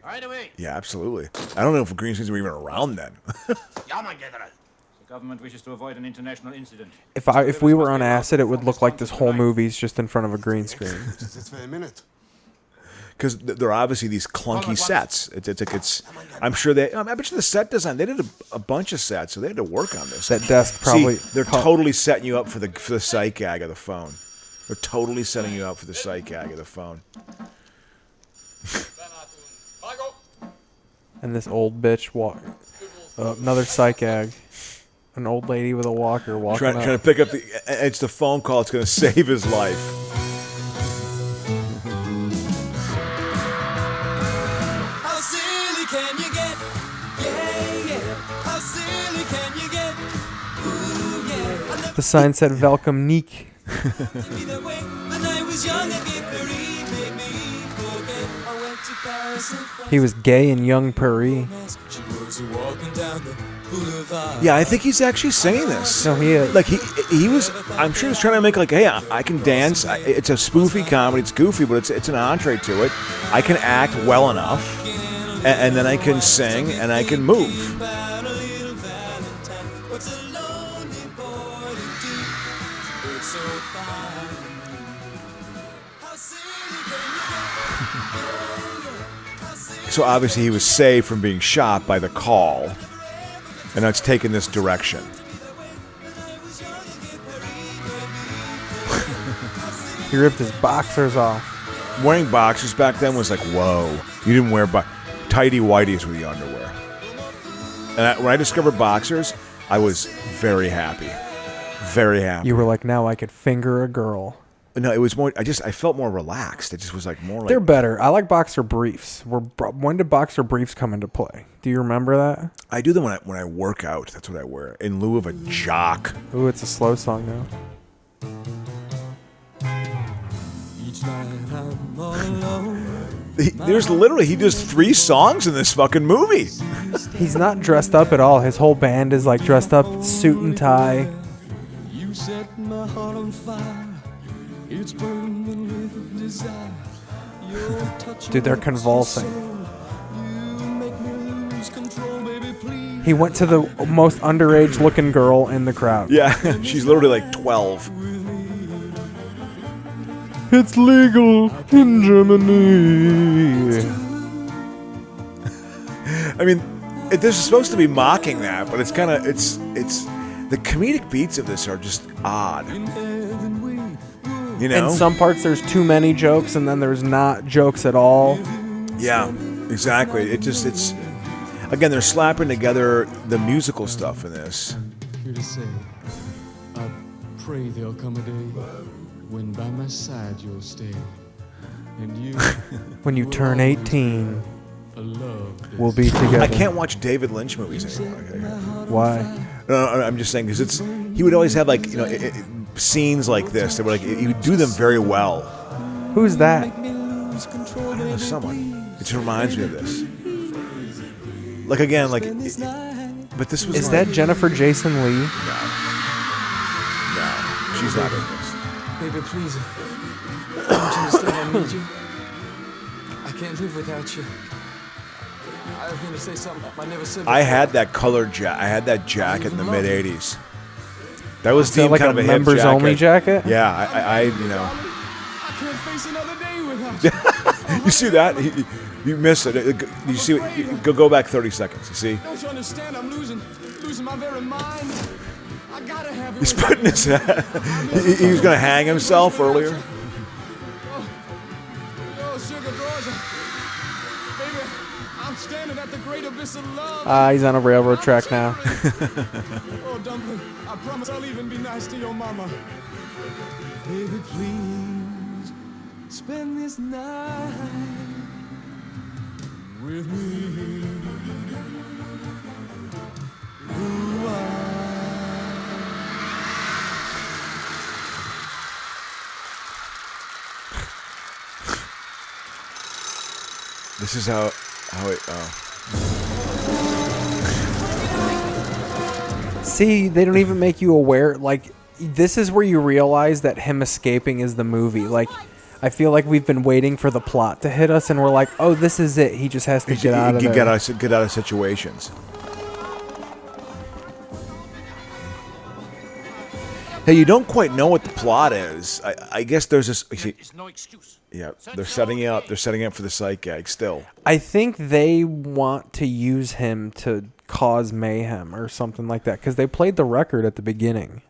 Right away. Yeah, absolutely. I don't know if green screens were even around then. Ja, mein General. The government wishes to avoid an international incident. If we were on acid, it would look like this whole movie's just in front of a green screen. Just for a minute. Because they're obviously these clunky sets. It's. I'm sure they. I bet you the set design. They did a bunch of sets, so they had to work on this. That desk probably. See, they're totally setting you up for the sight gag of the phone. They're totally setting you up for the sight gag of the phone. And this old bitch walk. Another psych gag. An old lady with a walker walking Trying to pick up the. It's the phone call. It's going to save his life. How silly can you get? Yeah, yeah. How silly can you get? Ooh, yeah. The sign said "Welcome, Nick." He was gay in Young Paris. Yeah, I think he's actually singing this. No, he is. Like he was. I'm sure he's trying to make like, hey, I can dance. It's a spoofy comedy. It's goofy, but it's an entree to it. I can act well enough, and then I can sing and I can move. So obviously he was saved from being shot by the call, and now it's taken this direction. He ripped his boxers off. Wearing boxers back then was like, whoa. You didn't wear tighty whities with the underwear. And when I discovered boxers, I was very happy. Very happy. You were like, now I could finger a girl. No, it was more. I felt more relaxed. It just was like more like. They're better. I like boxer briefs. When did boxer briefs come into play? Do you remember that? I do them when I work out. That's what I wear in lieu of a jock. Ooh, it's a slow song now. Each night I'm all alone. There's literally he does 3 songs in this fucking movie. He's not dressed up at all. His whole band is like dressed up, suit and tie. You set my heart on fire. It's burning with desire. Your touch. Dude, they're convulsing. You make me lose control, baby, please. He went to the most underage looking girl in the crowd. Yeah, she's literally like 12. It's legal in Germany. I mean, this is supposed to be mocking that, but it's kind of it's the comedic beats of this are just odd. You know, in some parts there's too many jokes, and then there's not jokes at all. Yeah, exactly. It's again they're slapping together the musical stuff in this. Here to say, I pray there'll come a day when by my side you'll stay, and you. When you turn 18, we'll be together. I can't watch David Lynch movies anymore. Why? No, I'm just saying because he would always have like scenes like this. They were like he would do them very well. Who's that? I don't know, someone. It just reminds me of this. Like again, like, but this was. Is that Jennifer Jason Leigh? No, she's not in this. Baby, please. Don't you understand I need you? I can't live without you. I was gonna say something I never said before. I had that colored jacket. I had that jacket in the mid '80s. That was that like kind a of a members only jacket? Yeah, I you know. I can't face another day without you. You see that? You miss it. You see? Go back 30 seconds. You see? Don't you understand? I'm losing my very mind. I gotta have you. He's putting his. He was gonna hang himself earlier. Oh, sugar drawers. Baby, I'm standing at the great abyss of love. He's on a railroad track now. Oh, dumpling, I promise I'll even be nice to your mama. Baby, please spend this night with me. This is how it. See, they don't even make you aware. Like, this is where you realize that him escaping is the movie. Like, I feel like we've been waiting for the plot to hit us, and we're like, oh, this is it. He just has to get out of there. Get out of situations. Hey, you don't quite know what the plot is. I guess there's this. There's no excuse. Yeah, they're setting you up. They're setting up for the sight gag still. I think they want to use him to cause mayhem or something like that, because they played the record at the beginning.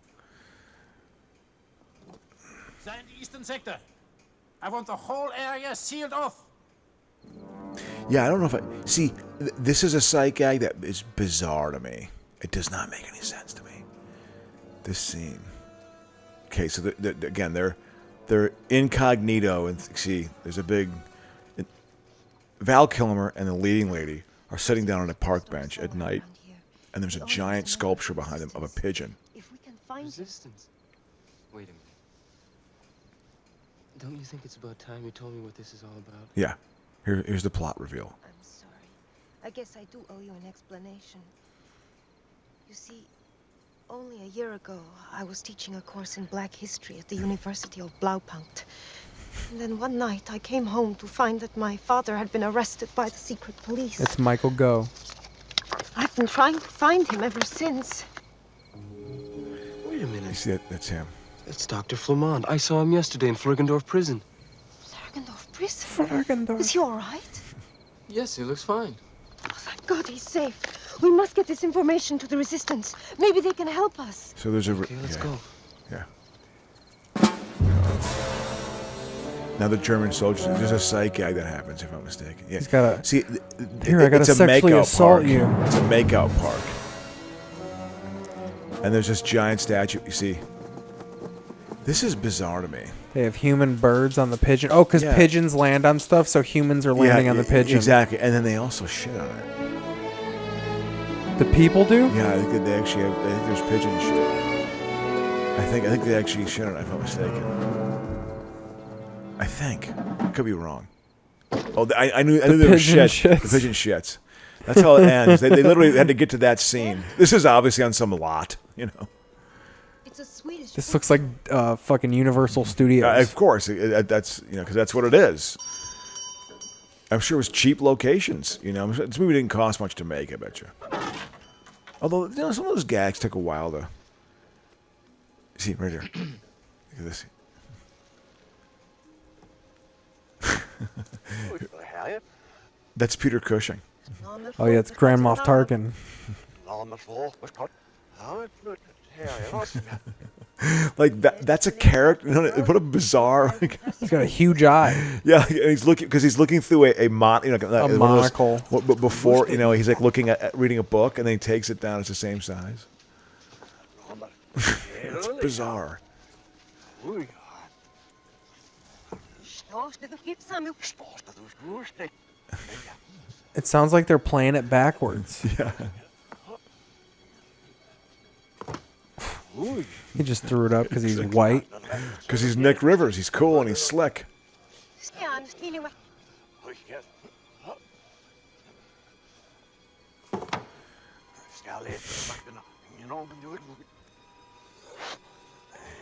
They're in the eastern sector. I want the whole area sealed off. Yeah, I don't know if I see. This is a sight gag that is bizarre to me. It does not make any sense to me. This scene. Okay, so again, they're incognito, and see, there's a big. Val Kilmer and the leading lady are sitting down on a park bench at night, and there's a giant sculpture behind them of a pigeon. If we can find resistance. Wait a minute. Don't you think it's about time you told me what this is all about? Yeah, here's the plot reveal. I'm sorry. I guess I do owe you an explanation. You see, only a year ago, I was teaching a course in Black history at the University of Blaupunkt. And then one night, I came home to find that my father had been arrested by the secret police. It's Michael Go. I've been trying to find him ever since. Wait a minute. You see that's him. It's Dr. Flamand. I saw him yesterday in Flergendorf prison. Flergendorf prison? Is he all right? Yes, he looks fine. Oh, thank God he's safe. We must get this information to the resistance. Maybe they can help us. So there's a. Okay, let's go. Yeah. Now the German soldiers. There's a sight gag that happens, if I'm mistaken. Yeah. He's got a. See, Here, I got to sexually assault you. It's a makeout park. And there's this giant statue. You see, This is bizarre to me. They have human birds on the pigeon. Oh, because pigeons land on stuff, so humans are landing on the pigeon. Exactly, and then they also shit on it. The people do? Yeah, I think that they actually have. I think there's pigeon shit. I think they actually shit on it, if I'm not mistaken. I think. I could be wrong. Oh, I knew there was shit. Shits. The pigeon shits. That's how it ends. They literally had to get to that scene. This is obviously on some lot, you know. It's a Swedish. This looks like fucking Universal Studios. Of course, that's because that's what it is. I'm sure it was cheap locations. You know, this movie didn't cost much to make. I bet you. Although some of those gags took a while to. See right here. Look at this. That's Peter Cushing. Oh yeah, it's Grand Moff Tarkin. Like that's a character. What a bizarre. He's got a huge eye. Yeah, and he's looking through a monocle. But before he's like looking at reading a book, and then he takes it down. It's the same size. It's bizarre. It sounds like they're playing it backwards. Yeah. He just threw it up because he's white. Because he's Nick Rivers. He's cool and he's slick.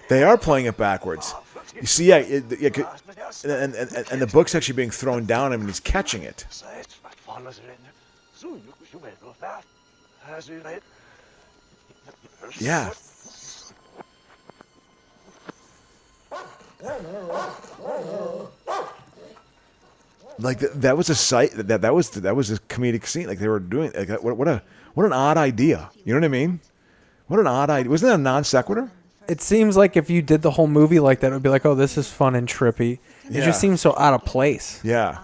They are playing it backwards. You see, and the book's actually being thrown down him, and he's catching it. Yeah. Like that was a sight. That was a comedic scene. Like they were doing. Like what an odd idea. You know what I mean? What an odd idea. Wasn't that a non sequitur? It seems like if you did the whole movie like that, it would be like, oh, this is fun and trippy. It just seems so out of place. Yeah.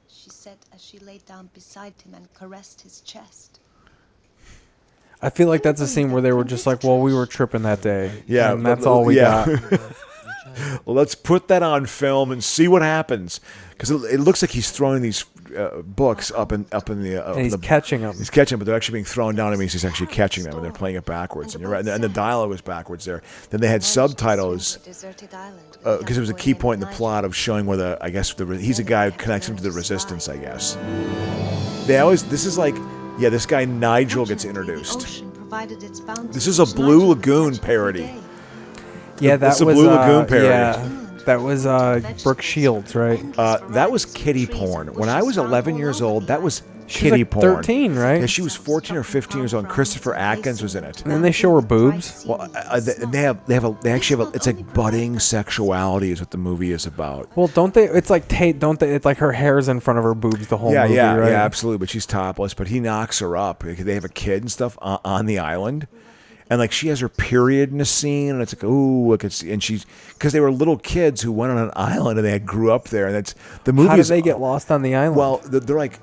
She said as she laid down beside him and caressed his chest. I feel like that's a scene where they were just like, well, we were tripping that day. Yeah. And that's all we got. Well, let's put that on film and see what happens. Because it looks like he's throwing these books up in the. And he's catching them. He's catching them, but they're actually being thrown down. It means he's actually catching them, and they're playing it backwards. And you're right. And the dialogue was backwards there. Then they had subtitles because it was a key point in the plot of showing where he's a guy who connects him to the resistance. I guess this is like this guy Nigel gets introduced. This is a Blue Lagoon parody. Yeah, that's a Blue Lagoon parody. Yeah. That was Brooke Shields, right? That was kiddie porn. When I was 11 years old, that was She was kiddie like porn. 13, right? Yeah, she was 14 or 15 years old. And Christopher Atkins was in it. And then they show her boobs. Well, they actually have it's like budding sexuality is what the movie is about. Well, don't they? It's like don't they? It's like her hair's in front of her boobs the whole movie, yeah, right? yeah, absolutely. But she's topless. But he knocks her up. They have a kid and stuff on the island. And like she has her period in a scene, and it's like, ooh, look, and she's because they were little kids who went on an island and they grew up there, and that's the movie. How did they get lost on the island? Well, they're like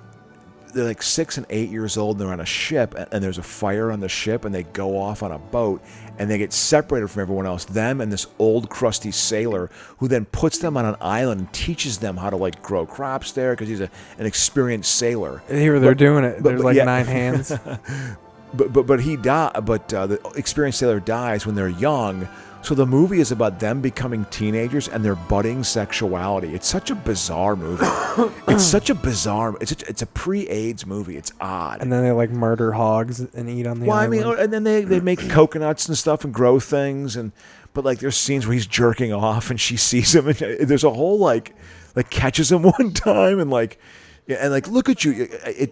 6 and 8 years old, and they're on a ship, and there's a fire on the ship, and they go off on a boat, and they get separated from everyone else. Them and this old crusty sailor who then puts them on an island and teaches them how to like grow crops there because he's an experienced sailor. Here they're doing it. There's like 9 hands. But he died. But the experienced sailor dies when they're young. So the movie is about them becoming teenagers and their budding sexuality. It's such a bizarre movie. It's a pre-AIDS movie. It's odd. And then they like murder hogs and eat on the island. I mean, and then they make coconuts and stuff and grow things but like there's scenes where he's jerking off and she sees him and there's a whole like catches him one time and like. Yeah, and like, look at you,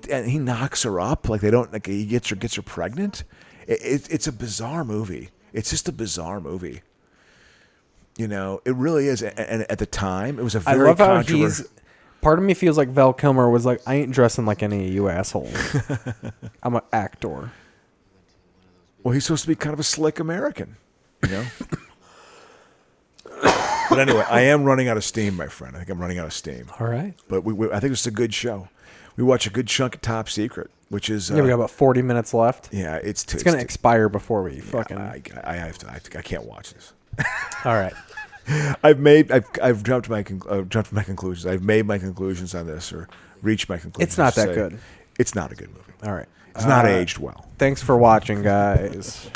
and he knocks her up. Like he gets her pregnant. It's a bizarre movie. It's just a bizarre movie. You know, it really is. And at the time, it was a very I love how controversial. Part of me feels like Val Kilmer was like, I ain't dressing like any of you assholes. I'm an actor. Well, he's supposed to be kind of a slick American, you know. But anyway, I am running out of steam, my friend. I think I'm running out of steam. All right. But I think it's a good show. We watch a good chunk of Top Secret, which is... we got about 40 minutes left. Yeah, it's going to expire before we fucking... I can't watch this. All right. I've jumped my conclusions. I've made my conclusions on this, or reached my conclusions. It's not that Say, good. It's not a good movie. All right. It's not aged well. Thanks for watching, guys.